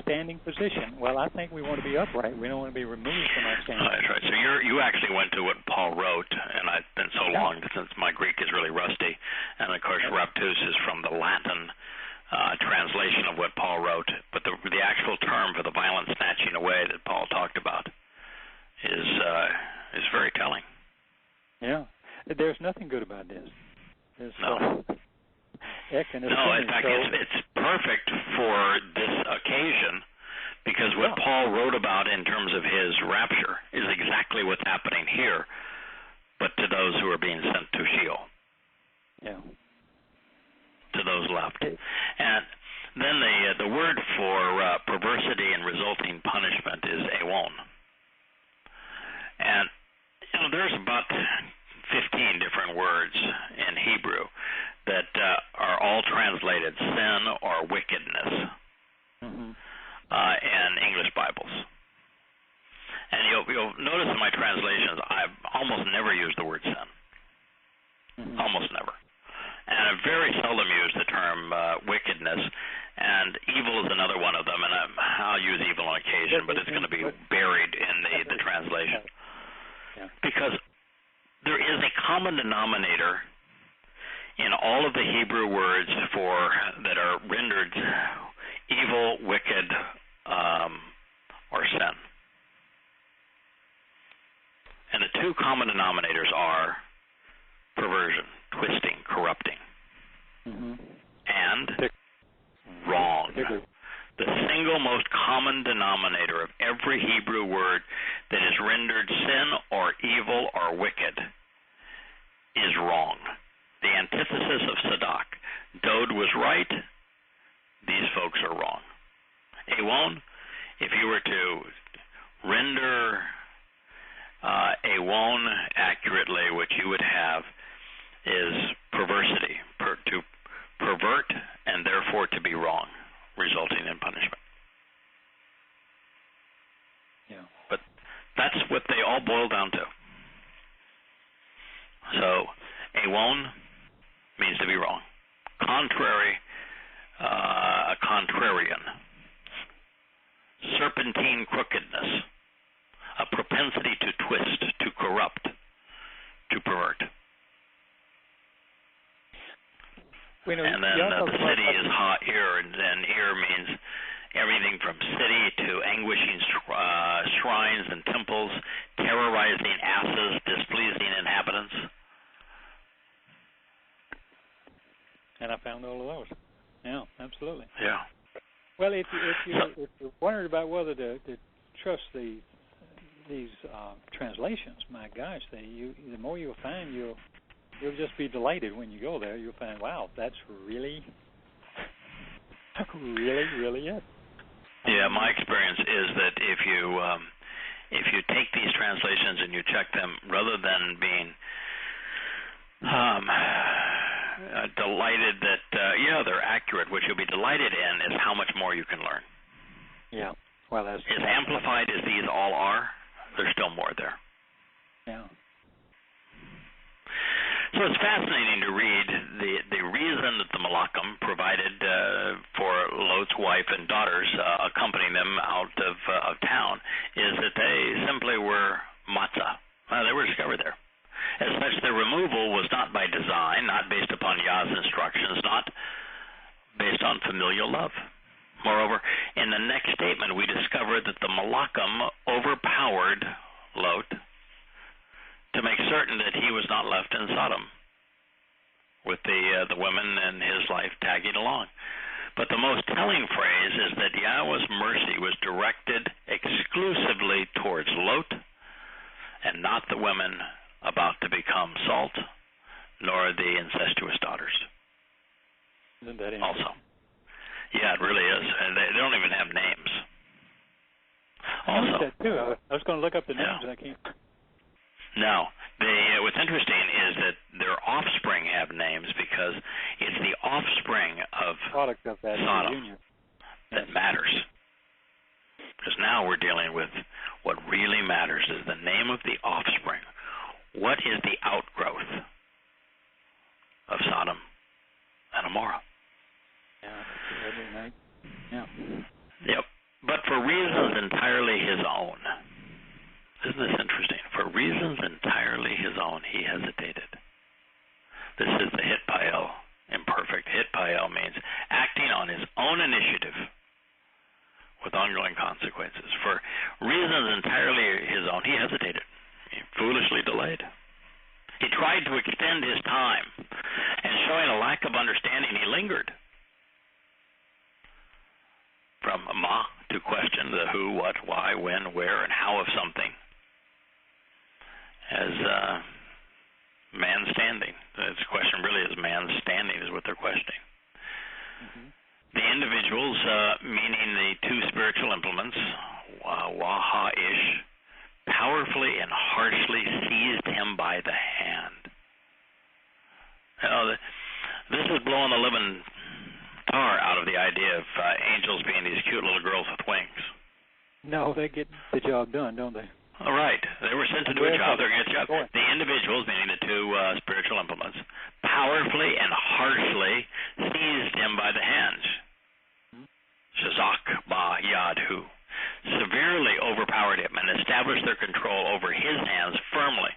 standing position. Well, I think we want to be upright. We don't want to be removed from our standing. That's right. So you actually went to what Paul wrote, and I've been so long since my Greek is really rusty, and of course raptus is from the Latin translation of what Paul wrote, but the actual term for the violent snatching away that Paul talked about is very telling. Yeah, there's nothing good about this. No. No, in fact, it's perfect for this occasion, because what Paul wrote about in terms of his rapture is exactly what's happening here, but to those who are being sent to Sheol. Yeah. To those left. And then the word for perversity and resulting punishment is awon. And there's about 15 different words in Hebrew that are all translated sin or wickedness in English Bibles. And you'll notice in my translations, I've almost never used the word sin. Almost never. And I very seldom use the term wickedness, and evil is another one of them, and I'll use evil on occasion, but it's going to be buried in the translation. Because there is a common denominator in all of the Hebrew words that are rendered evil, wicked, or sin. And the 2 common denominators are perversion, twisting, corrupting, and wrong. The single most common denominator of every Hebrew word that is rendered sin or evil or wicked is wrong. The antithesis of Sadak. Dode was right. These folks are wrong. Awon, if you were to render Awon accurately, what you would have is perversity, to pervert and therefore to be wrong, resulting in punishment. Yeah. But that's what they all boil down to. So, Awon means to be wrong. Contrary, a contrarian. Serpentine crookedness, a propensity to twist, to corrupt, to pervert. And then the city is ha-ir, and then ir means everything from city to anguishing shrines and temples, terrorizing asses, displeasing inhabitants. And I found all of those. Yeah, absolutely. Yeah. Well, if you're wondering about whether to trust these translations, my gosh, the more you'll find, you'll just be delighted when you go there. You'll find, wow, that's really, really it. Yeah, my experience is that if you take these translations and you check them, rather than being delighted that they're accurate, what you'll be delighted in is how much more you can learn. Yeah. Well, as amplified as these all are, there's still more there. Yeah. So it's fascinating to read the reason that the Malachim provided for Lot's wife and daughters accompanying them out of town is that they simply were matzah. They were discovered there. As such, their removal was not by design, not based upon Yah's instructions, not based on familial love. Moreover, in the next statement, we discover that the Malachim overpowered Lot to make certain that he was not left in Sodom with the women in his life tagging along. But the most telling phrase is that Yahweh's mercy was directed exclusively towards Lot and not the women about to become salt, nor the incestuous daughters. Isn't that interesting? Also. Yeah, it really is. And they don't even have names. I noticed that too. I was going to look up the names and I can't. No. What's interesting is that their offspring have names because it's the offspring of product of that Sodom union that matters. Because now we're dealing with what really matters is the name of the offspring. What is the outgrowth of Sodom and Gomorrah? Yeah. Yep. But for reasons entirely his own. Isn't this interesting? For reasons entirely his own, he hesitated. This is the hitpael imperfect. Hitpael means acting on his own initiative with ongoing consequences. For reasons entirely his own, he hesitated. He foolishly delayed. He tried to extend his time, and showing a lack of understanding, he lingered. From ma to question the who, what, why, when, where, and how of something as man standing. This question really is man standing is what they're questioning. Mm-hmm. The individuals, meaning the two spiritual implements, Waha-ish, powerfully and harshly seized him by the hand. This is blowing the living tar out of the idea of angels being these cute little girls with wings. No, they get the job done, don't they? All right. They were sent to do a job. They're going to get a job. The individuals, meaning the two spiritual implements, powerfully and harshly seized him by the hands. Shazak ba yadhu. Severely overpowered him and established their control over his hands firmly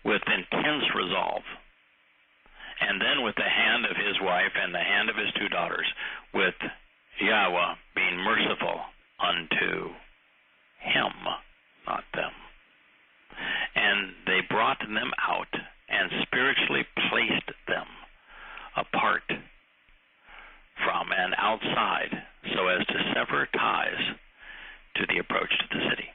with intense resolve. And then with the hand of his wife and the hand of his two daughters, with Yahweh being merciful unto him, not them. And they brought them out and spiritually placed them apart from and outside so as to sever ties to the approach to the city.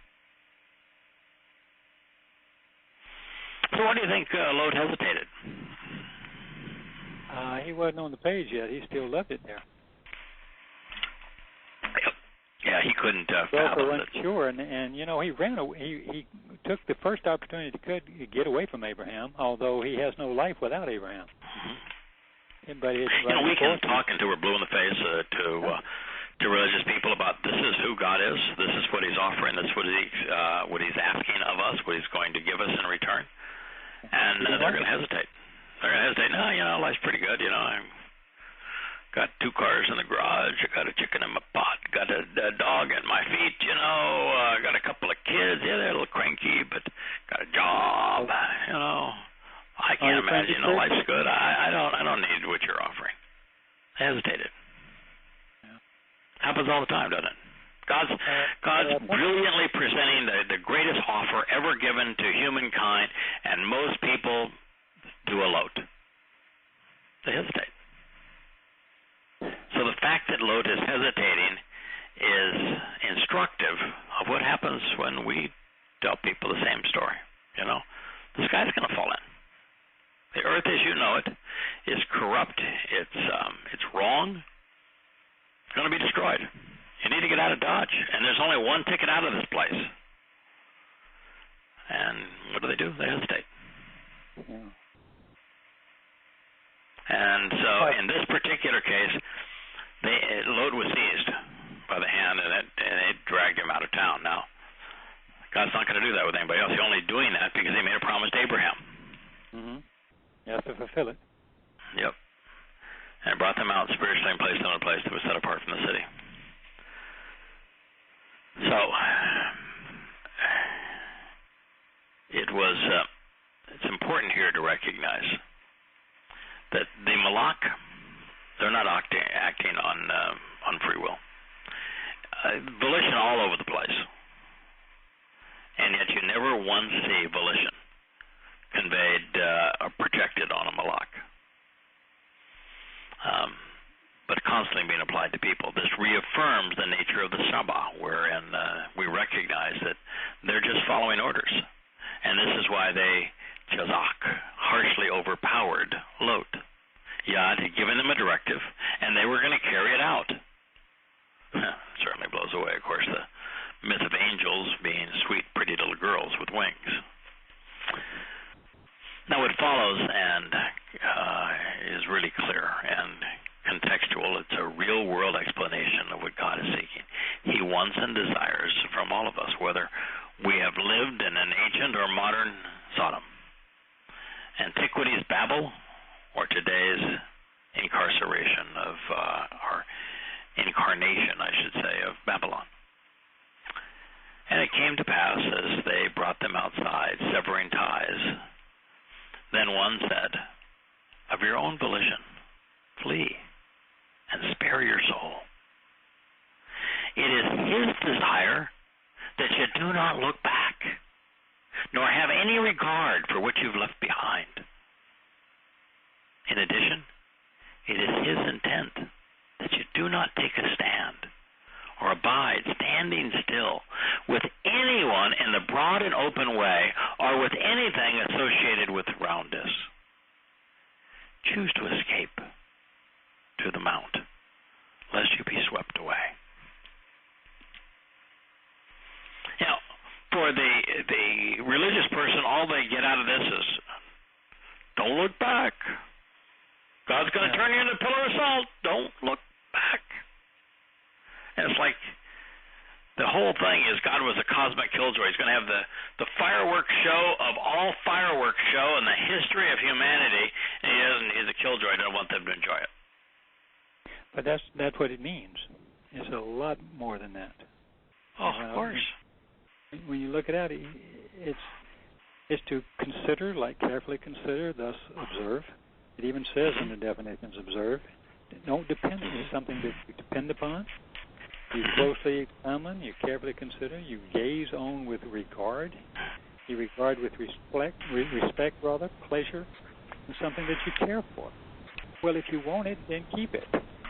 So what do you think Lot hesitated? He wasn't on the page yet. He still left it there. Yeah, he couldn't fathom it. Unsure, and you know, he ran away. He took the first opportunity he could to get away from Abraham, although he has no life without Abraham. Mm-hmm. But we can talk until we're blue in the face to religious people about this is who God is, this is what He's offering, this is what He's asking of us, what He's going to give us in return, and they're going to hesitate. They're going to hesitate. No, life's pretty good. I got 2 cars in the garage. I got a chicken in my pot. Got a dog at my feet. I got a couple of kids. Yeah, they're a little cranky, but got a job. I can't imagine. Life's good. I don't need what you're offering. I hesitated. Yeah. Happens all the time, doesn't it? God's brilliantly presenting the greatest offer ever given to humankind, and most people do a Lot. They hesitate. So the fact that Lot is hesitating is instructive of what happens when we tell people the same story. The sky's going to fall in. The earth, as you know it, is corrupt. It's wrong. It's going to be destroyed. You need to get out of Dodge, and there's only one ticket out of this place. And what do? They hesitate. Yeah. And so in this particular case, Lot was seized by the hand, and it dragged him out of town. Now, God's not going to do that with anybody else. He's only doing that because He made a promise to Abraham. Mm-hmm. You have to fulfill it. Yep. And brought them out spiritually and placed them in a place that was set apart from the city. So, it's important here to recognize that the Malak, they're not acting on free will. Volition all over the place. And yet you never once see volition conveyed or projected on a malak, but constantly being applied to people. This reaffirms the nature of the Shabbat, wherein we recognize that they're just following orders. And this is why they, Chazak, harshly overpowered Lot. Yad had given them a directive, and they were going to carry it out. Certainly blows away, of course, the myth of angels being sweet, pretty little girls with wings. Now what follows and is really clear and contextual. It's a real-world explanation of what God is seeking. He wants and desires from all of us, whether we have lived in an ancient or modern Sodom, antiquity's Babel, or today's incarceration of, or incarnation, I should say, of Babylon. And it came to pass, as they brought them outside, severing ties, then one said, of your own volition, flee and spare your soul. It is his desire that you do not look back, nor have any regard for what you've left behind. In addition, it is his intent that you do not take a stand or abide standing still with anyone in the broad and open way or with anything associated with roundness. Choose to escape to the mount, lest you be swept away. Now, for the religious person, all they get out of this is, don't look back. God's going to turn you into a pillar of salt. Don't look back. And it's like the whole thing is God was a cosmic killjoy. He's going to have the fireworks show of all fireworks show in the history of humanity, and he doesn't. He's a killjoy. I don't want them to enjoy it. But that's what it means. It's a lot more than that. Oh, of course. When you look at it, it's to consider, like carefully consider, thus observe. It even says in the definitions, observe. Don't depend. It's something that you depend upon. You closely examine, you carefully consider, you gaze on with regard, you regard with respect, pleasure, and something that you care for. Well, if you want it, then keep it.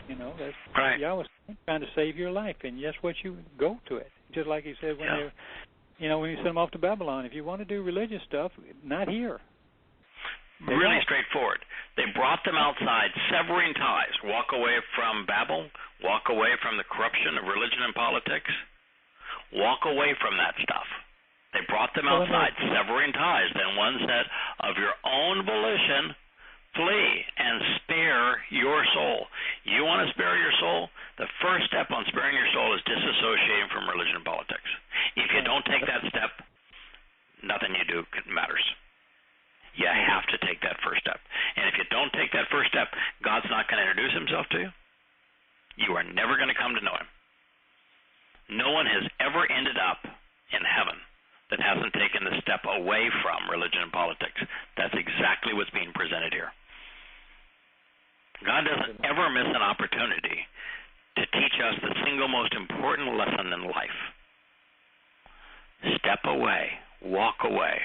You know, that's right. Yahweh trying to save your life, and that's what you go to it. Just like he said when when you send them off to Babylon, if you want to do religious stuff, not here. Really straightforward. They brought them outside, severing ties. Walk away from Babel. Walk away from the corruption of religion and politics. Walk away from that stuff. They brought them outside, severing ties. Then one said, of your own volition, flee and spare your soul. You want to spare your soul? The first step on sparing your soul is disassociating from religion and politics. If you don't take that step, nothing you do matters. You have to take that first step. And if you don't take that first step, God's not going to introduce himself to you. You are never going to come to know him. No one has ever ended up in heaven that hasn't taken the step away from religion and politics. That's exactly what's being presented here. God doesn't ever miss an opportunity to teach us the single most important lesson in life. Step away, walk away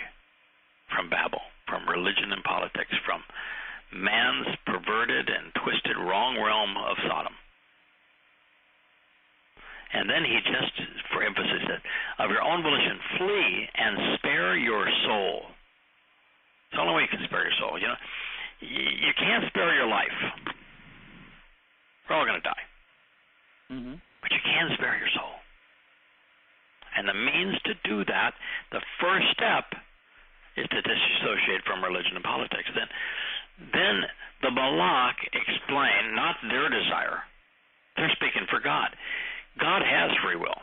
from Babel, from religion and politics, from man's perverted and twisted wrong realm of Sodom. And then he just, for emphasis, said, of your own volition, flee and spare your soul. It's the only way you can spare your soul. You know, you can't spare your life. We're all going to die. Mm-hmm. But you can spare your soul. And the means to do that, the first step, is to disassociate from religion and politics. Then the Malak explained not their desire. They're speaking for God. God has free will.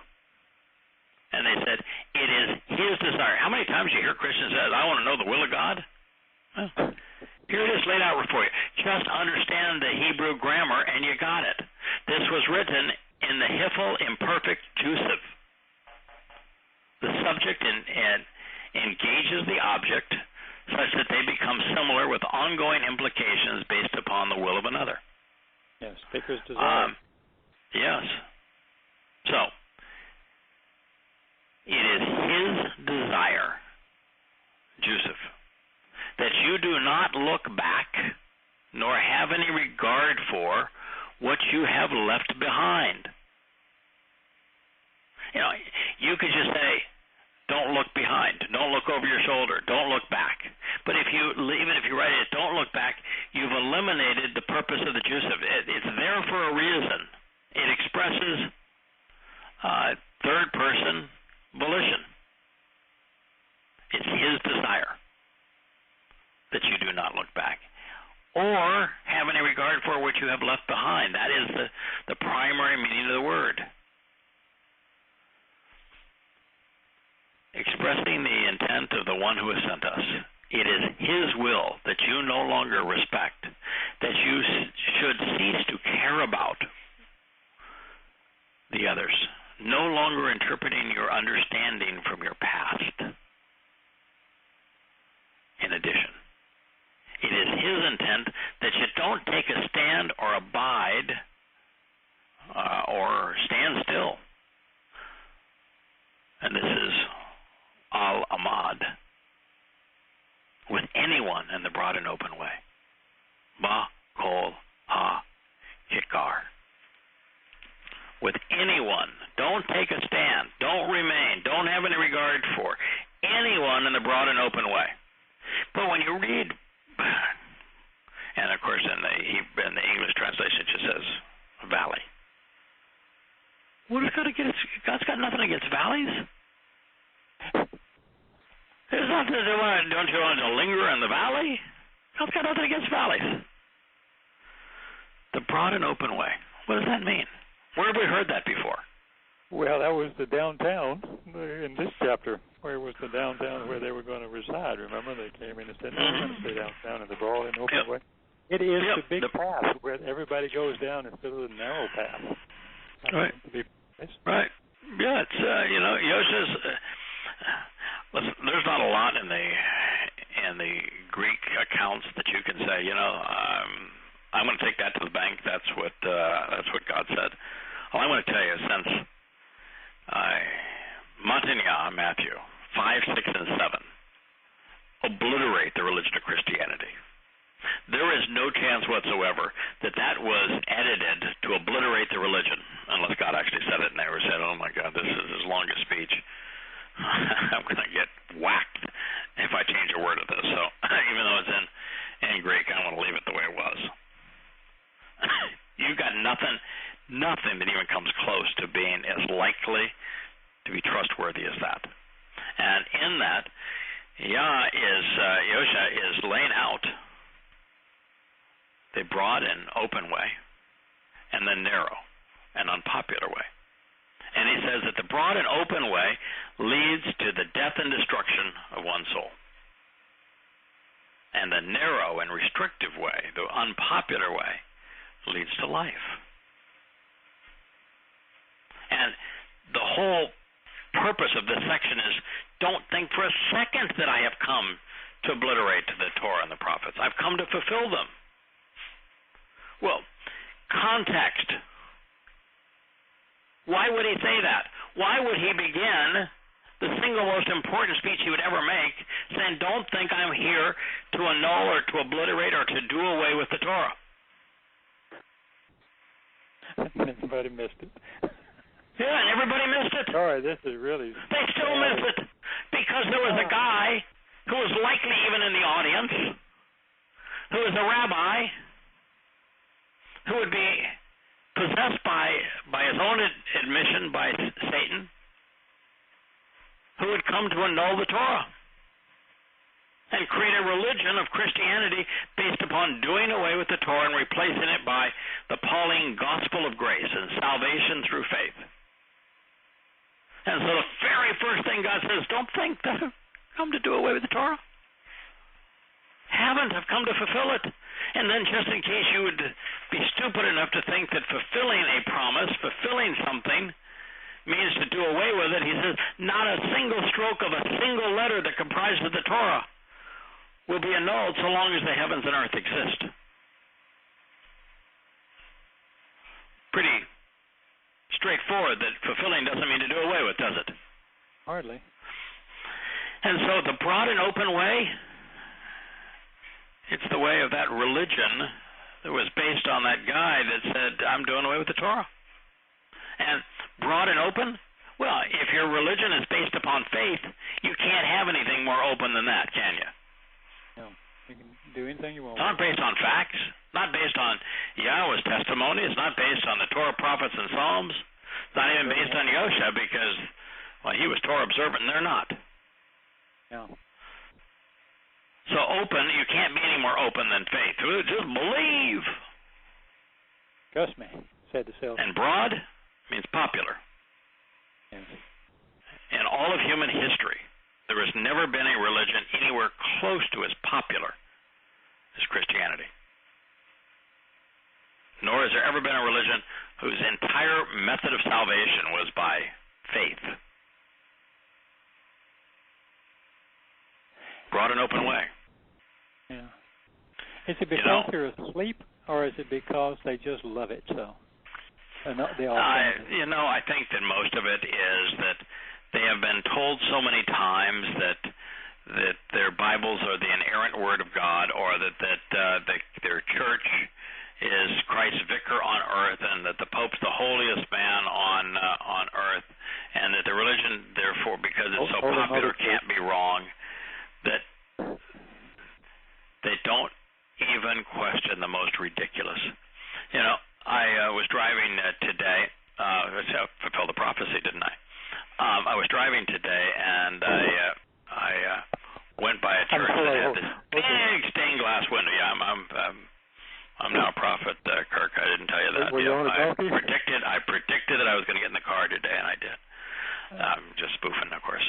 And they said, it is his desire. How many times you hear Christians say, I want to know the will of God? Well, here it is laid out for you. Just understand the Hebrew grammar and you got it. This was written in the Hifel imperfect Jusiv. The subject engages the object such that they become similar with ongoing implications based upon the will of another. Yes, speaker's desire. Yes. So, it is his desire, Joseph, that you do not look back, nor have any regard for what you have left behind. You know, you could just say, don't look behind, don't look over your shoulder, don't look back. But even if you write it, don't look back, you've eliminated the purpose of the juice of it. It's there for a reason. It expresses third person volition. It's his desire that you do not look back or have any regard for what you have left behind. That is the primary meaning of the word. Expressing the intent of the one who has sent us. It is his will that you no longer respect, that you should cease to care about the others, no longer interpreting your understanding from your past. In addition, it is his intent that you don't take a stand or abide or stand still. And this is al-Amad, with anyone in the broad and open way. Ma kol ha-hikar. With anyone. Don't take a stand. Don't remain. Don't have any regard for anyone in the broad and open way. But when you read, and of course in the English translation it just says valley. What is God against? God's got nothing against valleys. There's nothing to do. Don't you want to linger in the valley? God's got nothing against valleys. The broad and open way. What does that mean? Where have we heard that before? Well, that was the downtown in this chapter, where was the downtown where they were going to reside. Remember, they came in and said, no, we're going to stay downtown in the broad and open way. It is the big path where everybody goes down instead of the narrow path. Right. Right. Yeah, it's, Yosha's, listen, there's not a lot in the Greek accounts that you can say, I'm going to take that to the bank. That's what God said. All I'm going to tell you is since Montaignac, Matthew 5, 6, and 7 obliterate the religion of Christianity. There is no chance whatsoever that was edited to obliterate the religion, unless God actually said it and they said, oh my God, this is his longest speech. I'm going to get whacked if I change a word of this. So even though it's in Greek, I want to leave it the way it was. You've got nothing that even comes close to being as likely to be trustworthy as that. And in that, Yosha is laying out the broad and open way and the narrow and unpopular way. And he says that the broad and open way leads to the death and destruction of one soul. And the narrow and restrictive way, the unpopular way, leads to life. And the whole purpose of this section is don't think for a second that I have come to obliterate the Torah and the prophets. I've come to fulfill them. Well, context. Why would he say that? Why would he begin the single most important speech he would ever make saying, don't think I'm here to annul or to obliterate or to do away with the Torah? Everybody missed it. Yeah, and everybody missed it. Sorry, this is really... They still missed it because there was a guy who was likely even in the audience, who was a rabbi, who would be possessed by his own admission by Satan, who would come to annul the Torah and create a religion of Christianity based upon doing away with the Torah and replacing it by the Pauline gospel of grace and salvation through faith. And so the very first thing God says, don't think that I've come to do away with the Torah. Haven't, I've come to fulfill it. And then just in case you would be stupid enough to think that fulfilling a promise, fulfilling something, means to do away with it, he says, not a single stroke of a single letter that comprises the Torah will be annulled so long as the heavens and earth exist. Pretty straightforward that fulfilling doesn't mean to do away with, does it? Hardly. And so the broad and open way It's the way of that religion that was based on that guy that said, I'm doing away with the Torah. And broad and open, well, if your religion is based upon faith, you can't have anything more open than that, can you? No, you can do anything you want. It's not based on facts, not based on Yahweh's testimony. It's not based on the Torah, prophets, and Psalms. It's not even based on Yosha because, well, he was Torah observant, and they're not. No. So open, you can't be any more open than faith. Just believe. Trust me, said the self. And broad means popular. Yes. In all of human history, there has never been a religion anywhere close to as popular as Christianity. Nor has there ever been a religion whose entire method of salvation was by faith. Broad and open way. Yeah. Is it because they're asleep, or is it because they just love it so? I think that most of it is that they have been told so many times that their Bibles are the inerrant Word of God, or that their church is Christ's vicar on earth, and that the Pope's the holiest man on earth, and that the religion, therefore, because it's so popular, can't be wrong. That they don't even question the most ridiculous. I was driving today. I fulfilled the prophecy, didn't I? I was driving today, and I went by a church that had this big stained glass window. Yeah, I'm now a prophet, Kirk. I didn't tell you that. I predicted that I was going to get in the car today, and I did. I'm just spoofing, of course.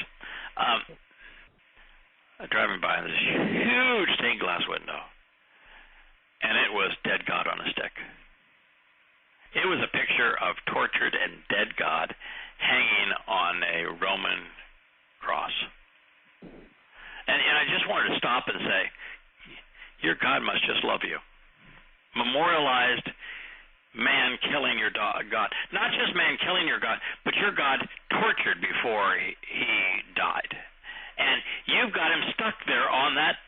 Driving by this huge stained glass window, and it was dead God on a stick. It was a picture of tortured and dead God hanging on a Roman cross. And I just wanted to stop and say, your God must just love you. Memorialized man killing your God. Not just man killing your God, but your God tortured before he died. And you've got him stuck there on that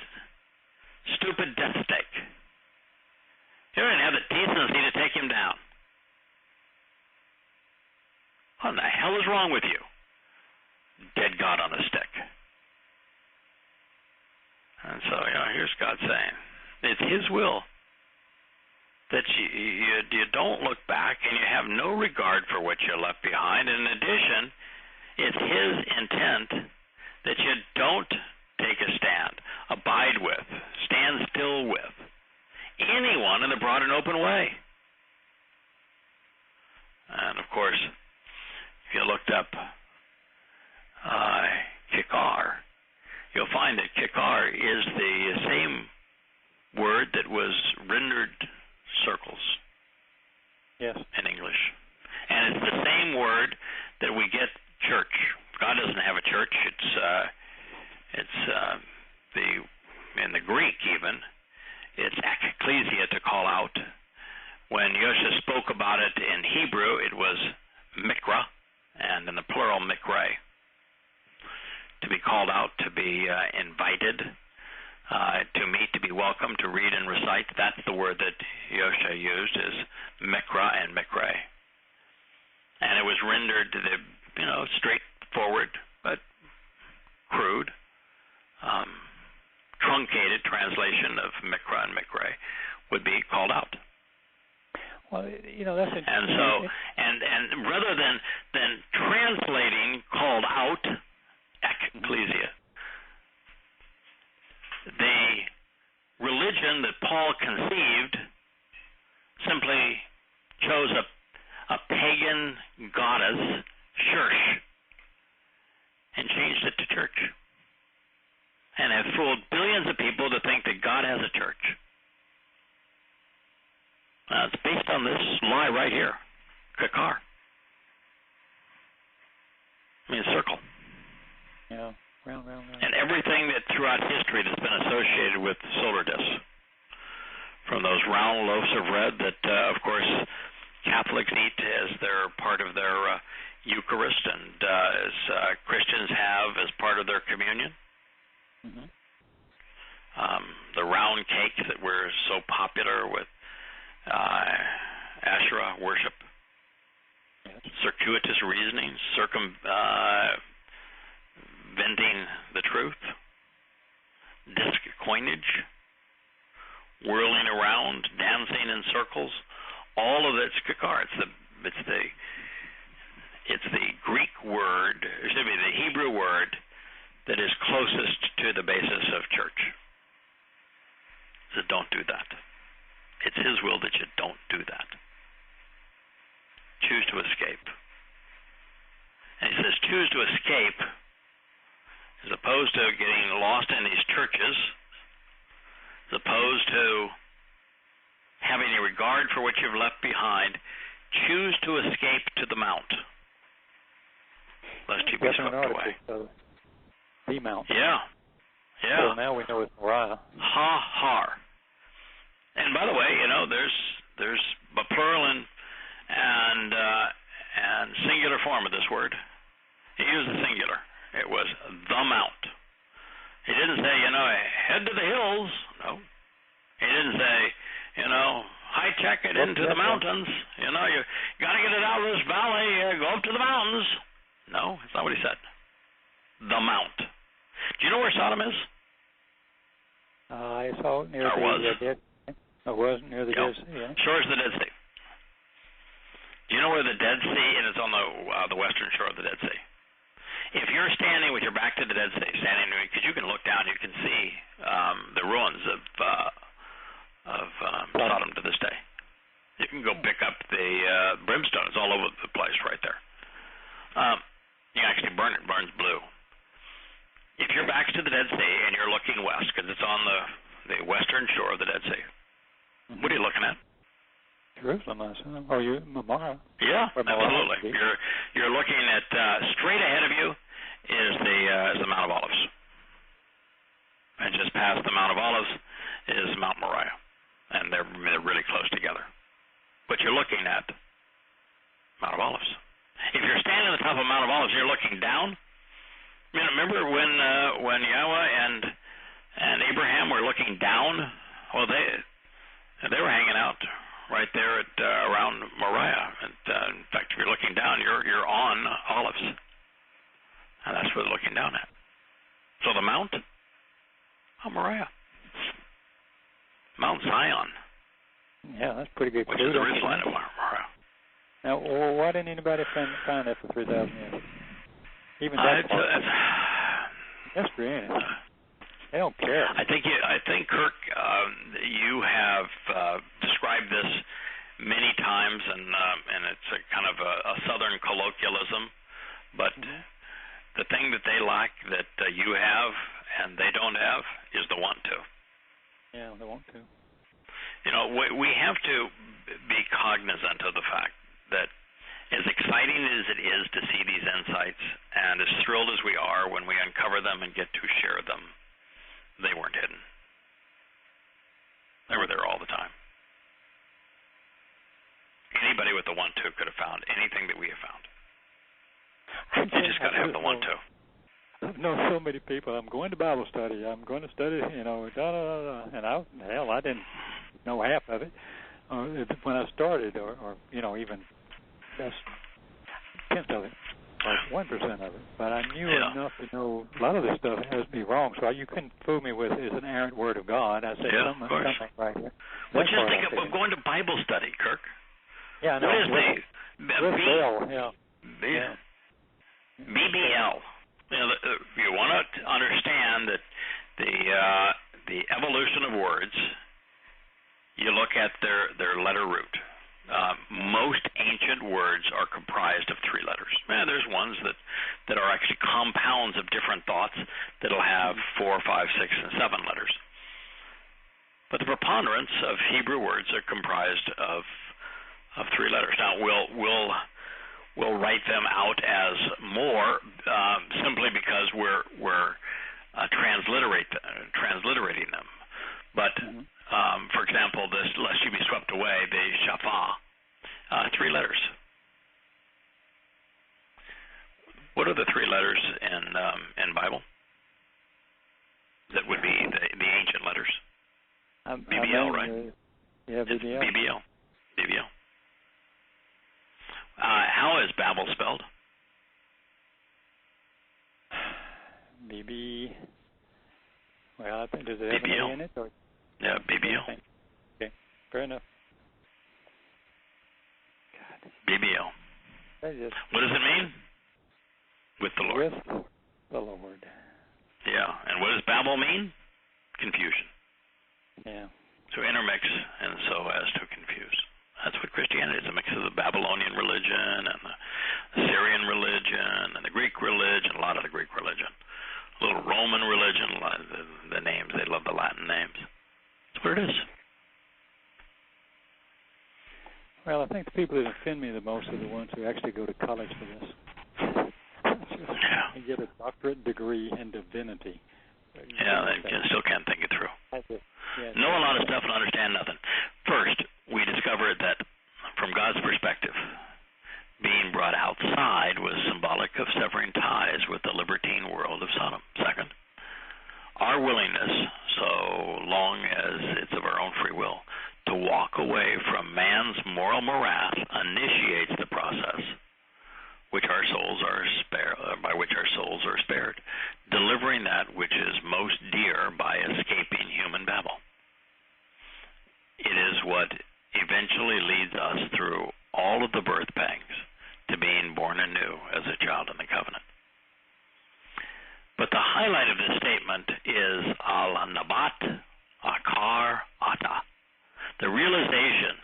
stupid death stake. You don't have the decency to take him down. What in the hell is wrong with you? Dead God on a stick. And so, here's God saying, it's his will that you don't look back and you have no regard for what you left behind. And in addition, it's his intent that you don't take a stand, abide with, stand still with anyone in the broad and open way. And of course, if you looked up kikar, you'll find that kikar is the same word that was rendered circles in English. And it's the same word that we get church. God doesn't have a church. In the Greek even, it's ecclesia, to call out. When Yosha spoke about it in Hebrew, it was mikra, and in the plural mikre. To be called out, to be invited, to meet, to be welcome, to read and recite. That's the word that Yosha used, is mikra and mikre. And it was rendered straightforward, but crude, truncated translation of mikra and mikre would be called out. Well, that's interesting. And so, and rather than translating called out, ecclesia, the religion that Paul conceived simply chose a pagan goddess, Church, and changed it to church, and have fooled billions of people to think that God has a church. It's based on this lie right here, kikar. Circle. Yeah, round. And everything that throughout history that's been associated with solar discs, from those round loaves of bread that, of course, Catholics eat as their part of their Eucharist, and as Christians have as part of their communion. Mm-hmm. the round cakes that were so popular with Asherah worship, circuitous reasoning, circumventing the truth, disc coinage, whirling around, dancing in circles, all of it's kikar. It's the Greek word, excuse me, the Hebrew word that is closest to the basis of church. So don't do that. It's His will that you don't do that. Choose to escape. And He says choose to escape as opposed to getting lost in these churches, as opposed to having a regard for what you've left behind. Choose to escape to the mount, lest you be swept away. The mount. Yeah. So now we know it's Moriah. Ha-har. And by the way, there's a plural and singular form of this word. He used the singular. It was the mount. He didn't say, head to the hills. No. He didn't say, high-check it into the mountains. You got to get it out of this valley, go up to the mountains. No, that's not what he said. The mount. Do you know where Sodom is? I saw it near the Dead Sea. It was near the Dead Sea, yeah. Shores of the Dead Sea. Do you know where the Dead Sea, and it's on the western shore of the Dead Sea. If you're standing with your back to the Dead Sea, because you can look down, you can see the ruins of Sodom to this day. You can go pick up the brimstone. It's all over the place right there. You can actually burn it. It burns blue. If your back's to the Dead Sea and you're looking west, because it's on the western shore of the Dead Sea, what are you looking at? Jerusalem, I assume. Oh, Moriah. Yeah, absolutely. You're looking at straight ahead of you is the Mount of Olives, and just past the Mount of Olives is Mount Moriah, and they're really close together. But you're looking at Mount of Olives. If you're standing at the top of Mount of Olives, you're looking down. Remember when Yahweh and Abraham were looking down? Well, they were hanging out right there at around Moriah. And, in fact, if you're looking down, you're on Olives, and that's what they're looking down at. So the mount, Moriah, Mount Zion. Yeah, that's pretty good. Which is the ridgeline of Moriah. Now, why didn't anybody find that for 3,000 years? Even that's brilliant. They don't care. I think Kirk, you have described this many times, and it's a kind of a Southern colloquialism. But the thing that they lack that you have and they don't have is the want to. Yeah, they want to. We have to be cognizant of the fact that as exciting as it is to see these insights, and as thrilled as we are when we uncover them and get to share them, they weren't hidden. They were there all the time. Anybody with the want-to could have found anything that we have found. You just got to have the want-to. I know so many people. I'm going to Bible study. I'm going to study, and I didn't know half of it when I started, or even just 10th of it, or 1% of it. But I knew enough to know a lot of this stuff has to be wrong. So you couldn't fool me with it's an errant word of God. I said something right here. Well, just think of going to Bible study, Kirk. Yeah, I know. What is BBL? You want to understand that the evolution of words. You look at their letter root. Most ancient words are comprised of 3 letters. There's ones that are actually compounds of different thoughts that'll have 4, 5, 6, and 7 letters. But the preponderance of Hebrew words are comprised of 3 letters. Now we'll write them out as more simply because we're transliterating them. But for example, this "lest you be swept away," the shafah, 3 letters. What are the 3 letters in Bible? That would be the ancient letters. BBL. BBL. How is Babel spelled? BB. Well, I think, does it have an A in it? Or? Yeah, BBL. Okay, fair enough. God. BBL. What does it mean? With the Lord. With the Lord. Yeah, and what does Babel mean? Confusion. Yeah. So intermix and so as to confuse. That's what Christianity is, a mix of the Babylonian religion and the Syrian religion and the Greek religion, a lot of the Greek religion, a little Roman religion, a lot of the names, they love the Latin names. That's what it is. Well, I think the people that offend me the most are the ones who actually go to college for this. Yeah. And get a doctorate degree in divinity. Yeah, they still can't think it through. Yeah, know a lot of stuff and understand nothing. First, we discovered that from God's perspective, being brought outside was symbolic of severing ties with the libertine world of Sodom. Second, our willingness, so long as it's of our own free will, to walk away from man's moral morass initiates the process which our souls are by which our souls are spared, delivering that which is most dear by escaping human Babel. It is what eventually leads us through all of the birth pangs to being born anew as a child in the covenant. But the highlight of this statement is al-nabat akar ata, the realization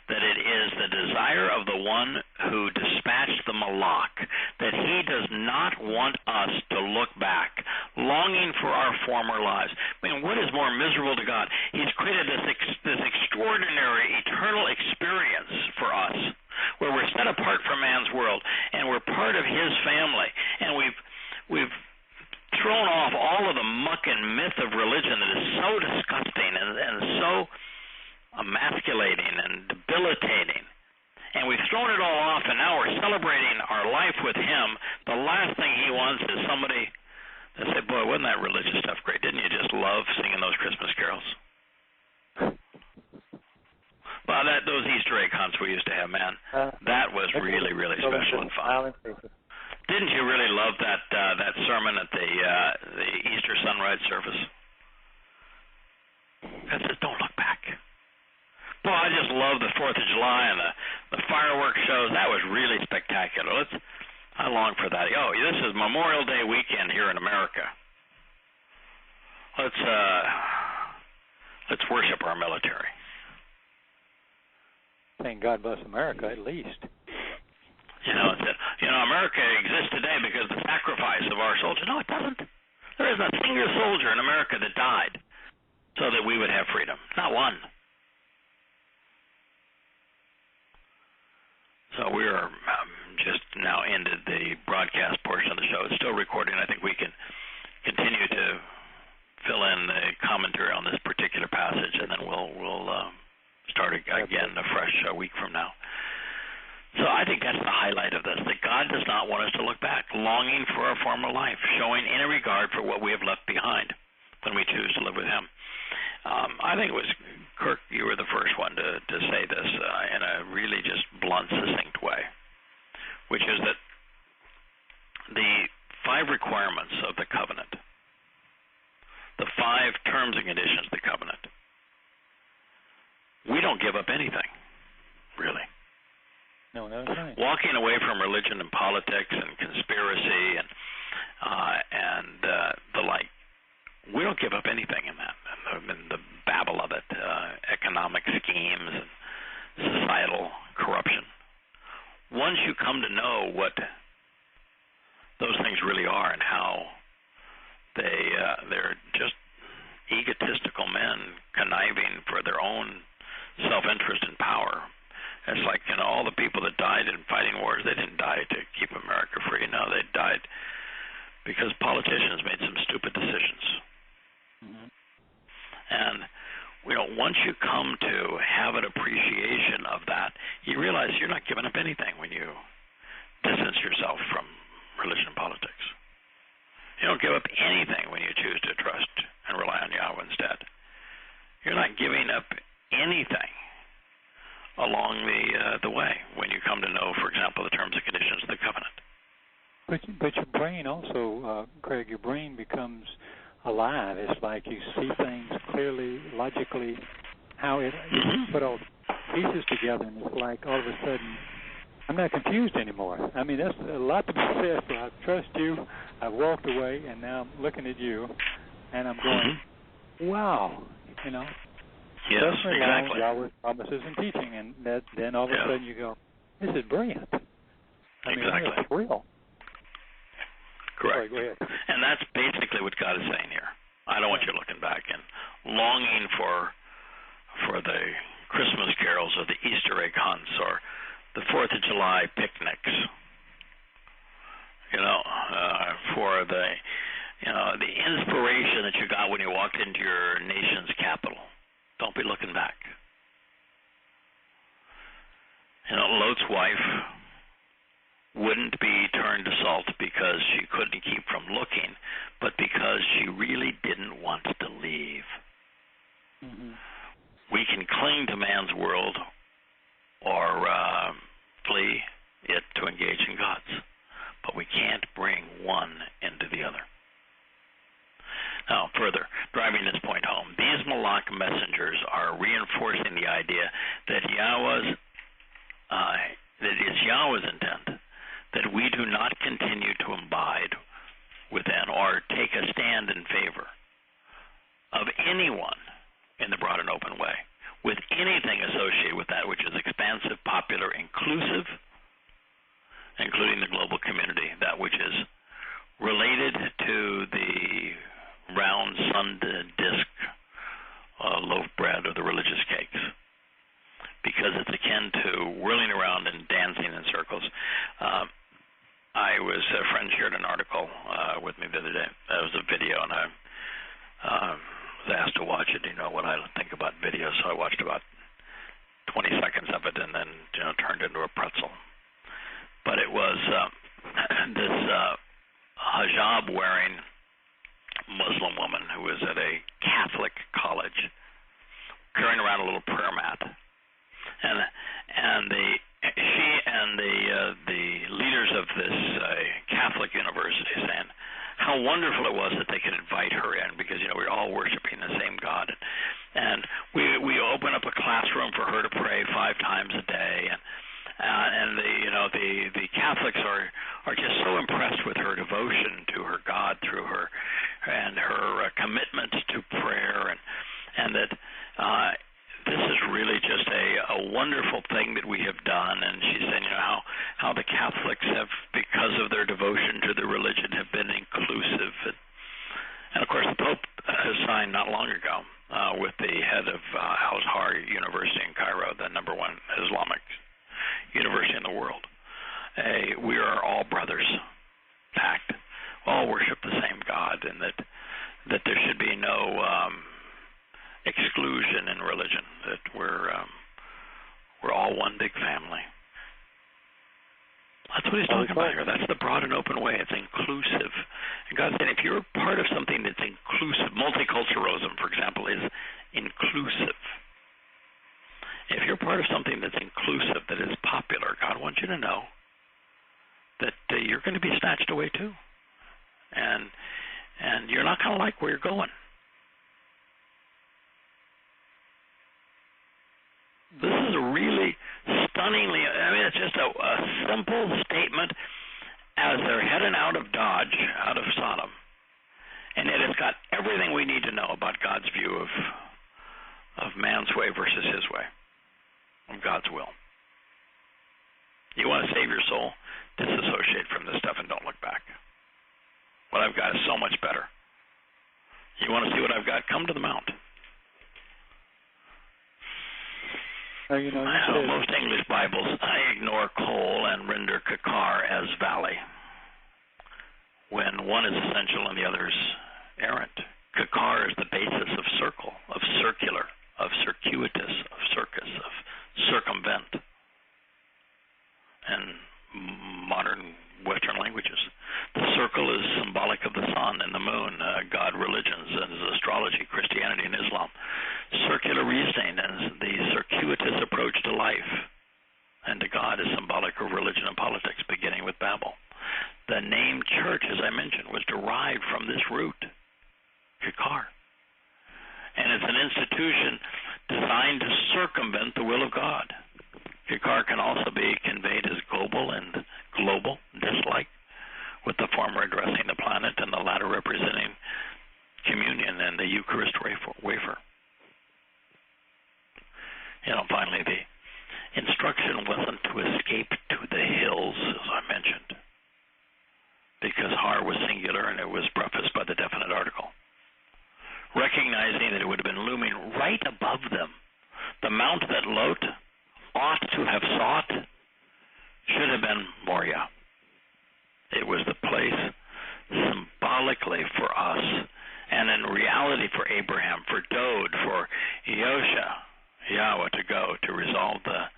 that it is the desire of the one who dispatched the malach, that he does not want us to look back, longing for our former lives. I mean, what is more miserable to God? He's created this extraordinary, eternal experience for us, where we're set apart from man's world, and we're part of his family, and we've thrown off all of the muck and myth of religion that is so disgusting and so emasculating and debilitating, and we've thrown it all off, and now we're celebrating our life with him. The last thing he wants is somebody to say, boy, wasn't that religious stuff great? Didn't you just love singing those Christmas carols? Well, those Easter egg hunts we used to have, man, that was really, really special and fun. Didn't you really love that sermon at the Easter sunrise service? God says, don't look back. Boy, I just love the 4th of July and the fireworks shows. That was really spectacular. I long for that. Oh, this is Memorial Day weekend here in America. Let's worship our military. Thank God bless America, at least. America exists today because of the sacrifice of our soldiers. No, it doesn't. There isn't a single soldier in America that died so that we would have freedom. Not one. So we are just now ended the broadcast portion of the show. It's still recording. I think we can continue to fill in the commentary on this particular passage, and then we'll start again a fresh week from now. So I think that's the highlight of this, that God does not want us to look back, longing for our former life, showing any regard for what we have left behind when we choose to live with him. I think it was, Kirk, you were the first one to say this in a really just blunt, succinct way, which is that the 5 requirements of the covenant, the 5 terms and conditions of the covenant, we don't give up anything, really. No, that's right. Walking away from religion and politics and conspiracy and the like, we don't give up anything in that, in the babble of it, economic schemes and societal corruption. Once you come to know what those things really are and how they're just egotistical men conniving for their own self-interest and power. It's like, all the people that died in fighting wars, they didn't die to keep America free. No, they died because politicians made some stupid decisions. Mm-hmm. And once you come to have an appreciation of that, you realize you're not giving up anything when you distance yourself from religion and politics. You don't give up anything when you choose to trust and rely on Yahweh instead. You're not giving up anything along the way when you come to know, for example, the terms and conditions of the covenant. But your brain also, Craig, your brain becomes alive. It's like you see things clearly, logically, how you put all the pieces together, and it's like all of a sudden, I'm not confused anymore. I mean, that's a lot to be said. So I trust you. I've walked away, and now I'm looking at you, and I'm going, wow, you know. Yes, exactly. Yahweh's promises and teaching, and then all of a sudden you go, this is brilliant. I mean, exactly. It's real. Correct. Sorry, go ahead. And that's basically what God is saying here. I don't want you looking back and longing for the Christmas carols or the Easter egg hunts or the 4th of July picnics. For the inspiration that you got when you walked into your nation's capital. Don't be looking back. Lot's wife wouldn't be turned to salt because she couldn't keep from looking, but because she really didn't want to leave. Mm-hmm. We can cling to man's world or flee it to engage in God's, but we can't bring one into the other. Now, further, driving this point home, these Malach messengers are reinforcing the idea that that it's Yahweh's intent that we do not continue to abide within or take a stand in favor of anyone in the broad and open way, with anything associated with that which is expansive, popular, inclusive, including the global community, that which is related to the round sun disk loaf bread or the religious cakes, because it's akin to whirling around and dancing in circles. A friend shared an article with me the other day. It was a video, and I was asked to watch it. You know what I think about video, so I watched about 20 seconds of it and then turned into a pretzel. But it was this hijab-wearing Muslim woman who was at a Catholic college carrying around a little prayer mat, and she and the leaders of this Catholic university saying how wonderful it was that they could invite her in because we're all worshiping the same God, and we open up a classroom for her to pray 5 times a day, and the Catholics are just so impressed with her devotion to her God through her and her commitment to prayer, and that this is really just a wonderful thing that we have done. And she said, how the Catholics have, because of their devotion to the religion, have been inclusive. And of course, the Pope has signed not long ago with the head of al-Azhar University in Cairo, the #1 Islamic university in the world. We are all brothers, pact. All worship the same God, and that there should be no exclusion in religion. That we're all one big family. That's what he's talking about here. That's the broad and open way. It's inclusive. And God said, if you're part of something that's inclusive, multiculturalism, for example, is inclusive. If you're part of something that's inclusive, that is popular, God wants you to know that you're going to be snatched away too. And you're not going to like where you're going. This is a really stunningly, it's just a simple statement as they're heading out of Dodge, out of Sodom. And it has got everything we need to know about God's view of man's way versus his way, of God's will. You want to save your soul? Disassociate from this stuff and don't look back. What I've got is so much better. You want to see what I've got? Come to the Mount. Most English Bibles ignore coal and render kakar as valley, when one is essential and the other is errant. Kakar is the basis of circle, of circular, of circuitous, of circus, of circumvent, and modern Western languages. The circle is symbolic of the sun and the moon, God religions, and astrology, Christianity, and Islam. Circular reasoning is the circuitous approach to to life and to God is symbolic of religion and politics, beginning with Babel. The name church, as I mentioned, was derived from this root, Kikar. And it's an institution designed to circumvent the will of God. Kikar can also be conveyed as global and global, dislike, with the former addressing the planet and the latter representing communion and the Eucharist wafer. Finally, the instruction wasn't to escape to the hills, as I mentioned, because Har was singular and it was prefaced by the definite article. Recognizing that it would have been looming right above them, the mount that Lot ought to have sought should have been Moriah. It was the place symbolically for us, and in reality for Abraham, for Dod, for Yahweh to go to resolve the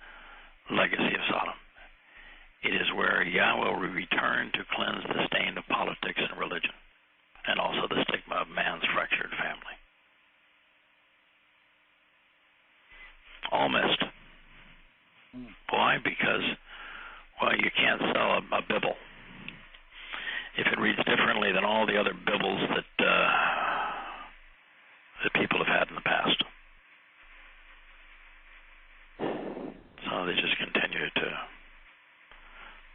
legacy of Sodom. It is where Yahweh will return to cleanse the stain of politics and religion, and also the stigma of man's fractured family. All missed. Why? Because, you can't sell a Bible if it reads differently than all the other Bibles that people have had in the past. So they just continue to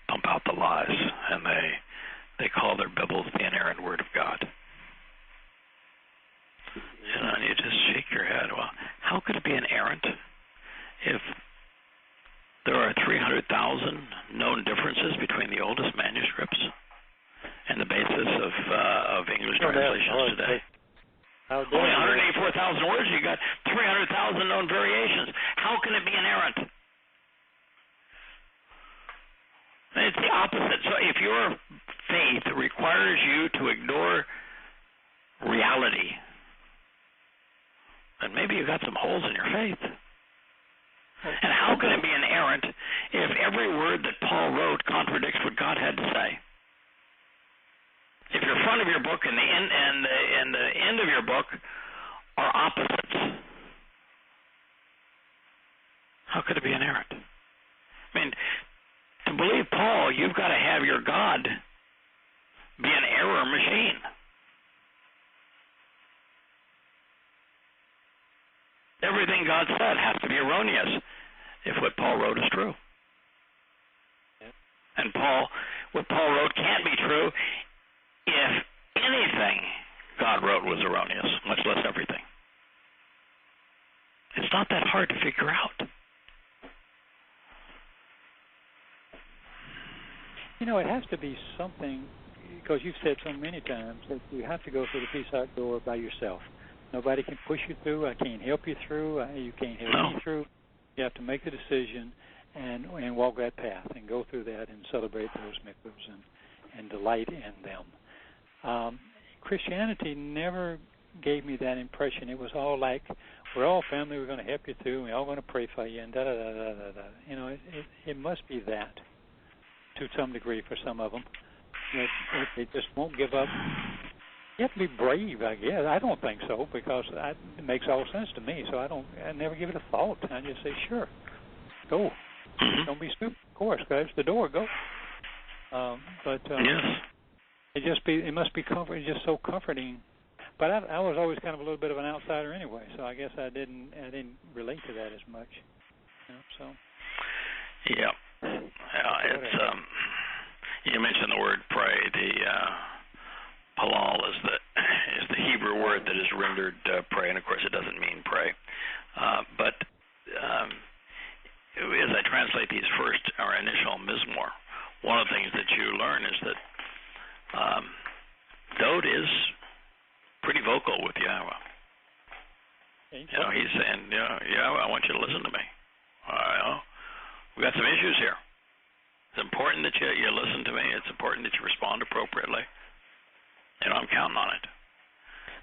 pump out the lies, and they call their Bibles the inerrant Word of God. And you just shake your head. Well, how could it be inerrant if there are 300,000 known differences between the oldest manuscripts and the basis of English translations today? Only 184,000 words. You got 300,000 known variations. How can it be inerrant? It's the opposite. So if your faith requires you to ignore reality, then maybe you've got some holes in your faith. And how can it be inerrant if every word that Paul wrote contradicts what God had to say? If your front of your book and the end of your book are opposites, how could it be inerrant? I mean, to believe Paul, you've got to have your God be an error machine. Everything God said has to be erroneous if what Paul wrote is true. And what Paul wrote can't be true if anything God wrote was erroneous, much less everything. It's not that hard to figure out. It has to be something, because you've said so many times that you have to go through the peace out door by yourself. Nobody can push you through. I can't help you through. You can't help me through. You have to make the decision and walk that path and go through that and celebrate those mikvahs and delight in them. Christianity never gave me that impression. It was all like, we're all family, we're going to help you through, and we're all going to pray for you, and da-da-da-da-da-da. It must be that to some degree for some of them. They just won't give up. You have to be brave, I guess. I don't think so, because it makes all sense to me. So I never give it a thought. I just say, sure, go. Don't be stupid. Of course, there's the door. Go. Yes. It must be comfort. It's just so comforting. But I was always kind of a little bit of an outsider anyway, so I guess I didn't relate to that as much. So. Yeah. It's you mentioned the word pray. The halal is the Hebrew word that is rendered pray, and of course it doesn't mean pray. But as I translate these first or initial mizmor, one of the things that you learn is that Dod is pretty vocal with Yahweh. He's saying, Yahweh, I want you to listen to me. We've got some issues here. It's important that you listen to me. It's important that you respond appropriately. I'm counting on it.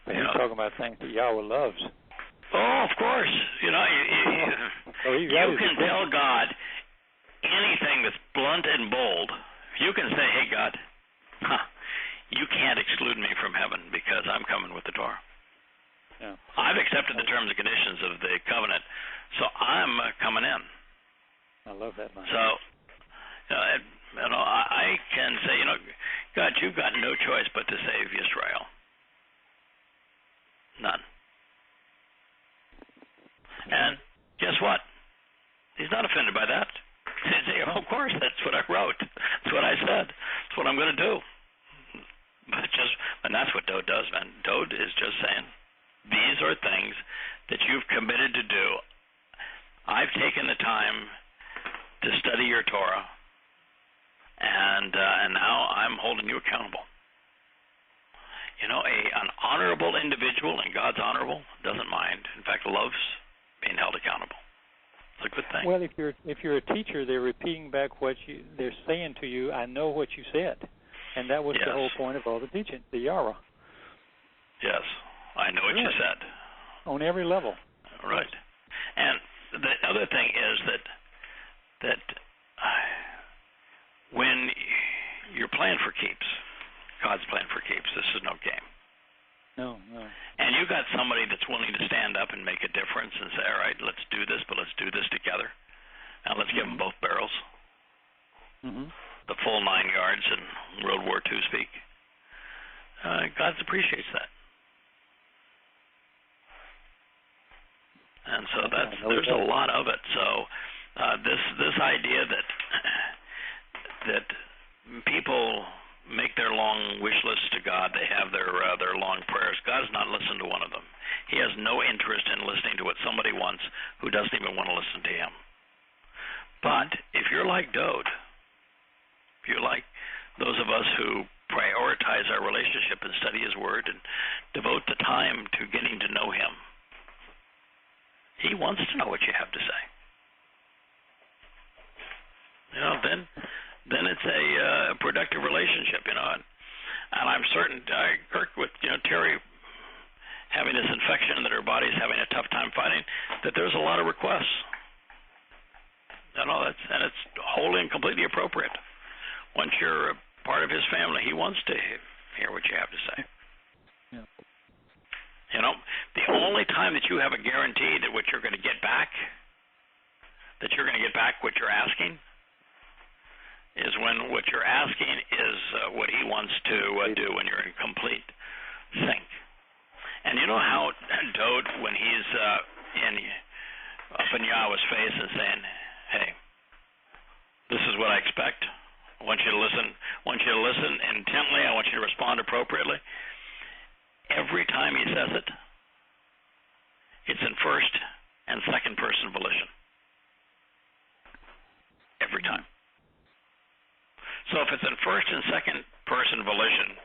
But you're talking about things that Yahweh loves. Oh, of course. You can tell God anything that's blunt and bold. You can say, hey, God, you can't exclude me from heaven because I'm coming with the Torah. Yeah. I've accepted the terms and conditions of the covenant, so I'm coming in. love that line. So, I can say, God, you've got no choice but to save Israel. None. And guess what? He's not offended by that. He'd say, of course, that's what I wrote. That's what I said. That's what I'm going to do. And that's what Dode does, man. Dode is just saying, these are things that you've committed to do. I've taken the time to study your Torah, and now I'm holding you accountable. An honorable individual, and God's honorable, doesn't mind. In fact, loves being held accountable. It's a good thing. Well, if you're a teacher, they're repeating back what they're saying to you. I know what you said, and that was the whole point of all the teaching, the Yara. Yes, I know what you said. On every level. Right. And the other thing is that when you're playing for keeps, God's playing for keeps. This is no game. No. And you got somebody that's willing to stand up and make a difference and say, all right, let's do this, but let's do this together. And let's give them both barrels. The full 9 yards in World War II speak. God appreciates that. And so there's a lot of it. So this idea that people make their long wish lists to God, they have their long prayers. God has not listened to one of them. He has no interest in listening to what somebody wants who doesn't even want to listen to him. But if you're like Dode, if you're like those of us who prioritize our relationship and study his word and devote the time to getting to know him, he wants to know what you have to say. Then it's a productive relationship, and I'm certain, Kirk, with Terry having this infection that her body's having a tough time fighting, that there's a lot of requests. And it's wholly and completely appropriate. Once you're a part of his family, he wants to hear what you have to say. Yeah. The only time that you have a guarantee that what you're going to get back, what you're asking, is when what you're asking is what he wants to do when you're in complete sync. And you know how Dode, when he's up in Yahweh's face and saying, hey, this is what I expect. I want you to listen. I want you to listen intently. I want you to respond appropriately. Every time he says it, it's in first and second person volition. Every time. So if it's in first and second person volition,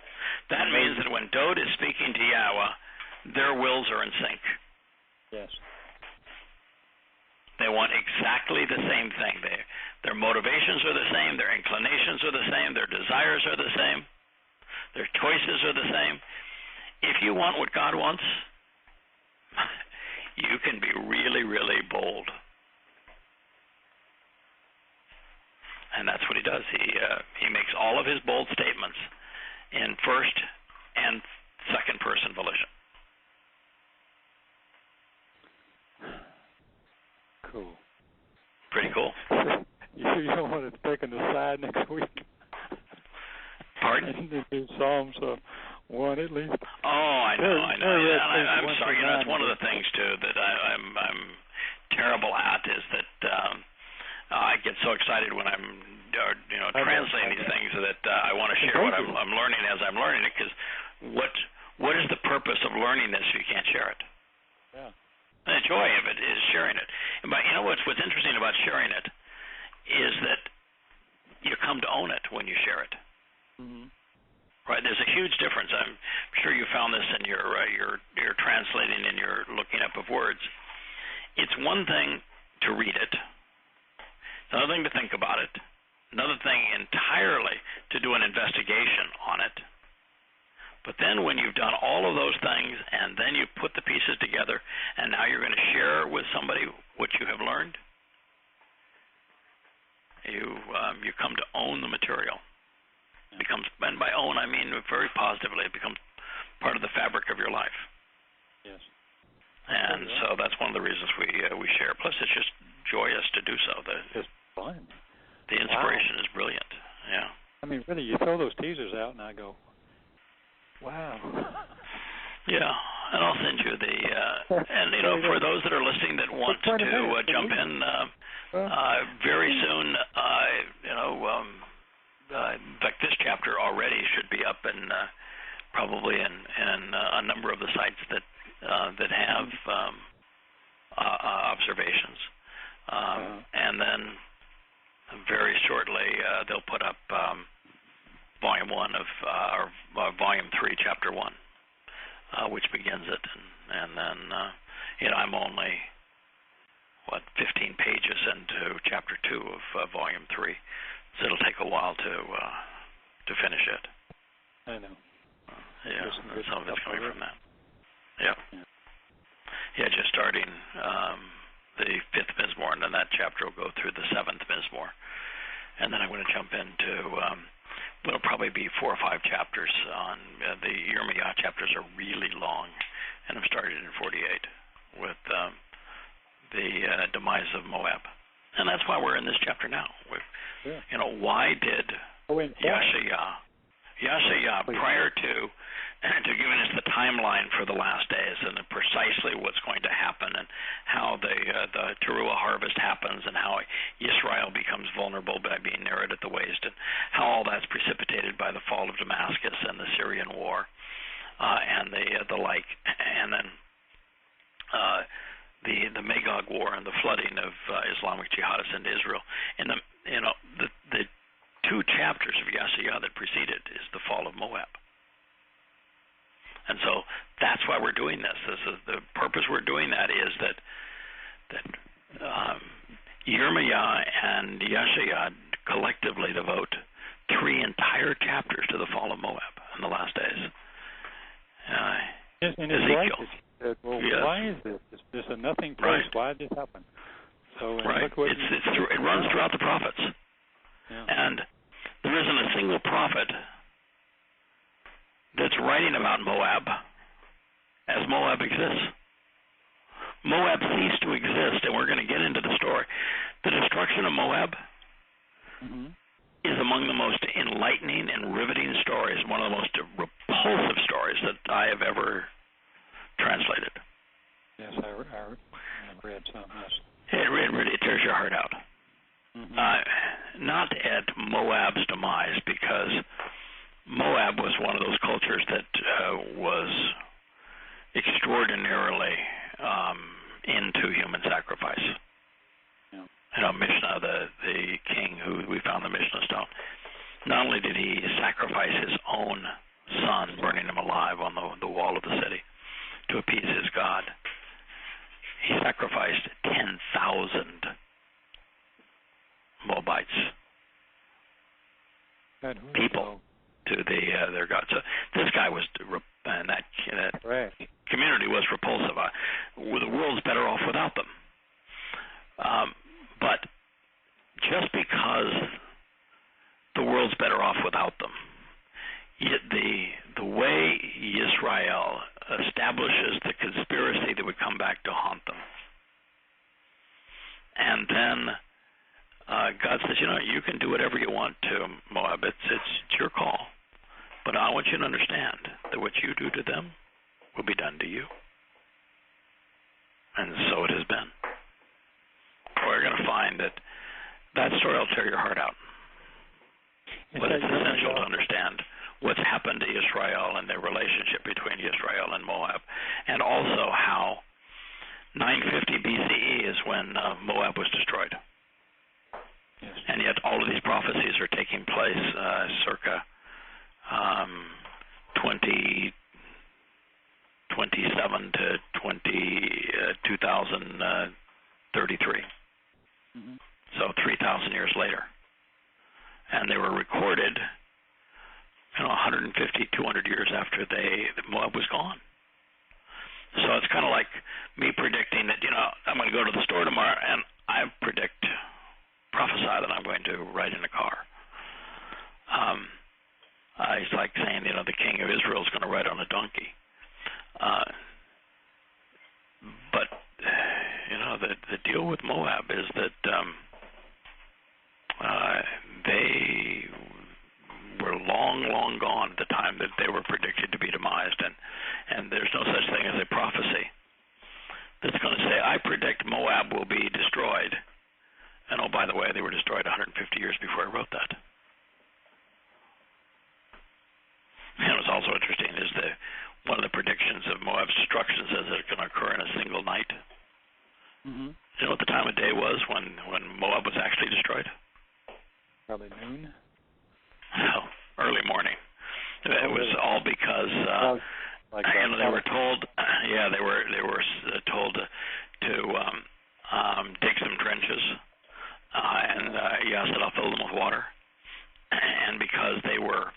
that means that when Dode is speaking to Yahweh, their wills are in sync. Yes. They want exactly the same thing. Their motivations are the same, their inclinations are the same, their desires are the same, their choices are the same. If you want what God wants, you can be really, really bold. And that's what he does. He makes all of his bold statements in first and second person volition. Cool. Pretty cool. You don't want to take an aside next week. Pardon? In Psalms 1 at least. Oh, I know. I'm sorry. It's one of the things too that I'm terrible at is that I get so excited when I'm translating these things that I want to share what I'm learning as I'm learning it, because what is the purpose of learning this if you can't share it? Yeah. And the joy of it is sharing it. But what's interesting about sharing it is that you come to own it when you share it. Mm-hmm. Right? There's a huge difference. I'm sure you found this in your translating and your looking up of words. It's one thing to read it. It's another thing to think about it. Another thing entirely to do an investigation on it. But then when you've done all of those things and then you put the pieces together and now you're going to share with somebody what you have learned, you come to own the material. It becomes, and by own I mean very positively, it becomes part of the fabric of your life. Yes. And so that's one of the reasons we share. Plus, it's just joyous to do so. It's fun. inspiration is brilliant. Yeah. I mean, really, you throw those teasers out, and I go, wow. Yeah, and I'll send you the and for those that are listening that want to jump in very soon, in fact, this chapter already should be up and probably in a number of the sites that have observations, and then very shortly they'll put up volume 1 of or volume 3, chapter 1. Which begins it, and then I'm only 15 pages into chapter 2 of volume 3, so it'll take a while to finish it. I know. Some of it's coming from that. Yeah. Just starting the 5th Mizmor, and then that chapter will go through the 7th Mizmor, and then I'm going to jump into. It'll probably be 4 or 5 chapters on the Yirmiyah chapters are really long, and I'm started in 48 with the demise of Moab, and that's why we're in this chapter now. Why did Yahshua prior to giving us the timeline for the last days and precisely what's going to happen and how the Towrah harvest happens and how Israel becomes vulnerable by being near it at the waist and how all that's precipitated by the fall of Damascus and the Syrian war and the like, and then the Magog war and the flooding of Islamic jihadists into Israel. And the 2 chapters of Yahshua that preceded is the fall of Moab. And so that's why we're doing this. The purpose we're doing that is that Yirmiyah and Yahshua collectively devote 3 entire chapters to the fall of Moab in the last days. Ezekiel. Why is this? Is this a nothing place? Right. Why did this happen? So it runs throughout the prophets. Yeah. And there isn't a single prophet that's writing about Moab as Moab exists. Moab ceased to exist, and we're going to get into the story. The destruction of Moab is among the most enlightening and riveting stories, one of the most repulsive stories that I have ever translated. Yes, I read some, yes. It really tears your heart out. Not at Moab's demise, because Moab was one of those cultures that was extraordinarily into human sacrifice. Mishnah, the king who we found the Mishnah stone, not only did he sacrifice his own son, burning him alive on the wall of the city to appease his god, he sacrificed 10,000 Moabites people to their god. So this guy was, and that community was repulsive. The world's better off without them. But just because the world's better off without them, the way Israel establishes the conspiracy that would come back to haunt them, and then God says, you can do whatever you want to Moab. It's your call. But I want you to understand that what you do to them will be done to you. And so it has been. We're going to find that story will tear your heart out. But it's essential to understand what's happened to Israel and the relationship between Israel and Moab. And also how 950 BCE is when Moab was destroyed. Yes. And yet all of these prophecies are taking place circa 2027 to 2033. So 3,000 years later. And they were recorded 150, 200 years after Moab was gone. So it's kind of like me predicting that, I'm going to go to the store tomorrow and I prophesy that I'm going to ride in a car. It's like saying, the king of Israel is going to ride on a donkey. But, the deal with Moab is that long gone at the time that they were predicted to be demised, and there's no such thing as a prophecy that's going to say, I predict Moab will be destroyed. And oh, by the way, they were destroyed 150 years before I wrote that. And what's also interesting is one of the predictions of Moab's destruction says that it's going to occur in a single night. Mm-hmm. You know what the time of day was when Moab was actually destroyed? Probably noon. No, early morning. It was all because they were told. Yeah, they were told to dig some trenches, and said I'll fill them with water, and because they were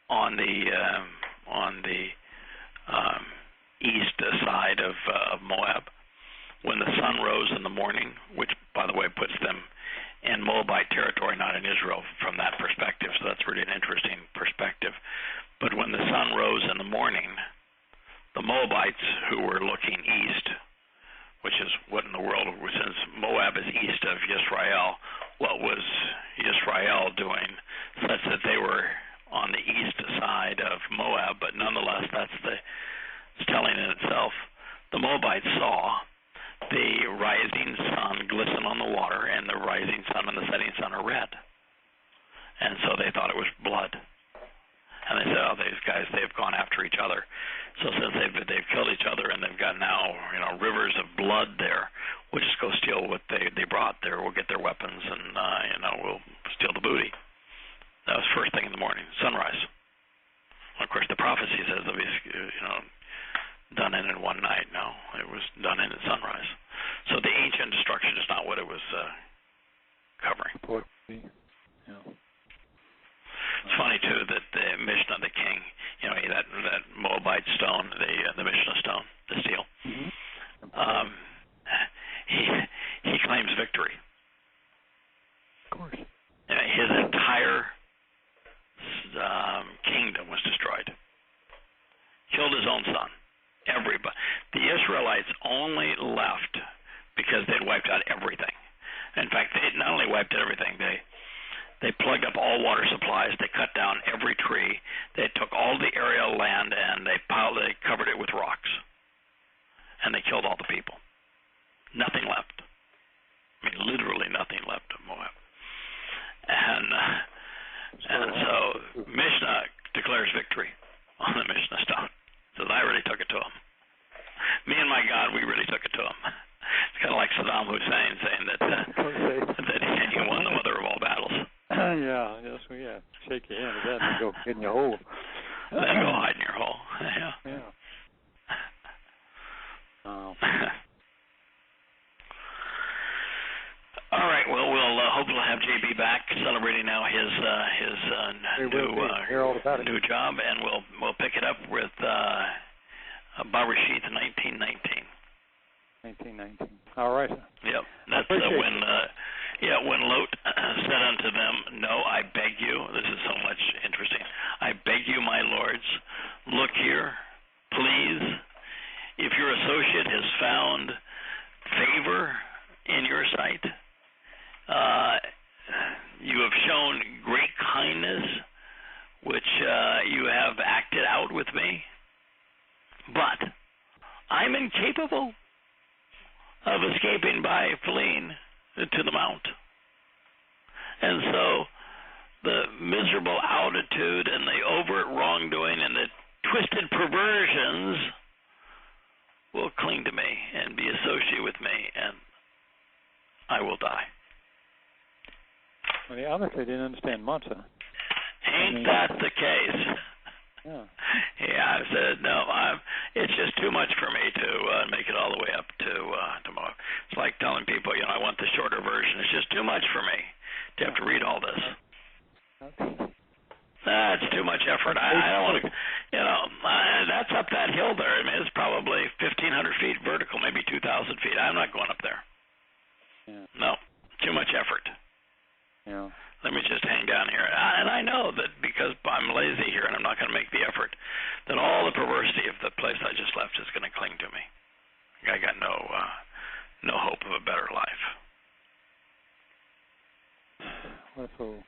on the east side of Moab, when the sun rose in the morning, which by the way puts them in Moabite territory, not in Israel from that perspective, so that's really an interesting perspective. But when the sun rose in the morning, the Moabites who were looking east, which is what in the world, since Moab is east of Yisrael, what was Yisrael doing, such that they were on the east side of Moab, but nonetheless it's telling in itself. The Moabites saw the rising sun glisten on the water, and the rising sun and the setting sun are red. And so they thought it was blood. And they said, oh, these guys, they've gone after each other. So since they've killed each other and they've got now, rivers of blood there, we'll just go steal what they brought there. We'll get their weapons and, we'll steal the booty. That was first thing in the morning, sunrise. Of course, the prophecy says that done in one night. No, it was done in at sunrise. So the ancient destruction is not what it was covering. Yeah. It's funny too that the Mishnah, the king, that Moabite stone, the Mishnah stone, the steel. Mm-hmm. He claims victory. Of course. His entire kingdom was destroyed. Killed his own son. Everybody. The Israelites only left because they'd wiped out everything. In fact, they not only wiped out everything, they plugged up all water supplies. They cut down every tree. They took all the aerial land and they covered it with rocks. And they killed all the people. Nothing left. I mean, literally nothing left of Moab. And so Mishnah declares victory on the Mishnah stone. Says, I really took it to him. Me and my God, we really took it to him. It's kind of like Saddam Hussein saying that he won the mother of all battles. Yeah, yes, we have. Shake your hand at that and go get in your hole. Then go hide in your hole. Yeah. Yeah. All right. Well, we'll hopefully have JB back celebrating now his new job, and we'll pick it up with Bereshith 1919. 1919. All right. Yep. That's when Lot said unto them, no, I beg you. This is so much interesting. I beg you, my lords, look here, please. If your associate has found favor in your sight, you have shown great kindness, which you have acted out with me, but I'm incapable of escaping by fleeing to the mount. And so the miserable altitude and the overt wrongdoing and the twisted perversions will cling to me and be associated with me, and I will die. Well, they obviously didn't understand Matzah. Ain't that the case? Yeah. Yeah, I said, no, it's just too much for me to make it all the way up to Moab. It's like telling people, I want the shorter version. It's just too much for me to have to read all this. That's too much effort. I don't want to, that's up that hill there. I mean, it's probably 1,500 feet vertical, maybe 2,000 feet. I'm not going up there. Yeah. No, too much effort. Yeah. Let me just hang down here. And I know that because I'm lazy here and I'm not going to make the effort, that all the perversity of the place I just left is going to cling to me. I got no hope of a better life. What a fool.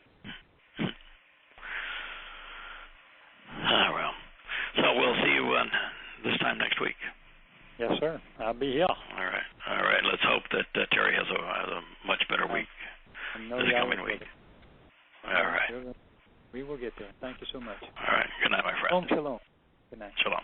Yes, sir. I'll be here. All right. Let's hope that Terry has a much better week this coming week. All right. We will get there. Thank you so much. All right. Good night, my friend. Shalom. Good night. Shalom.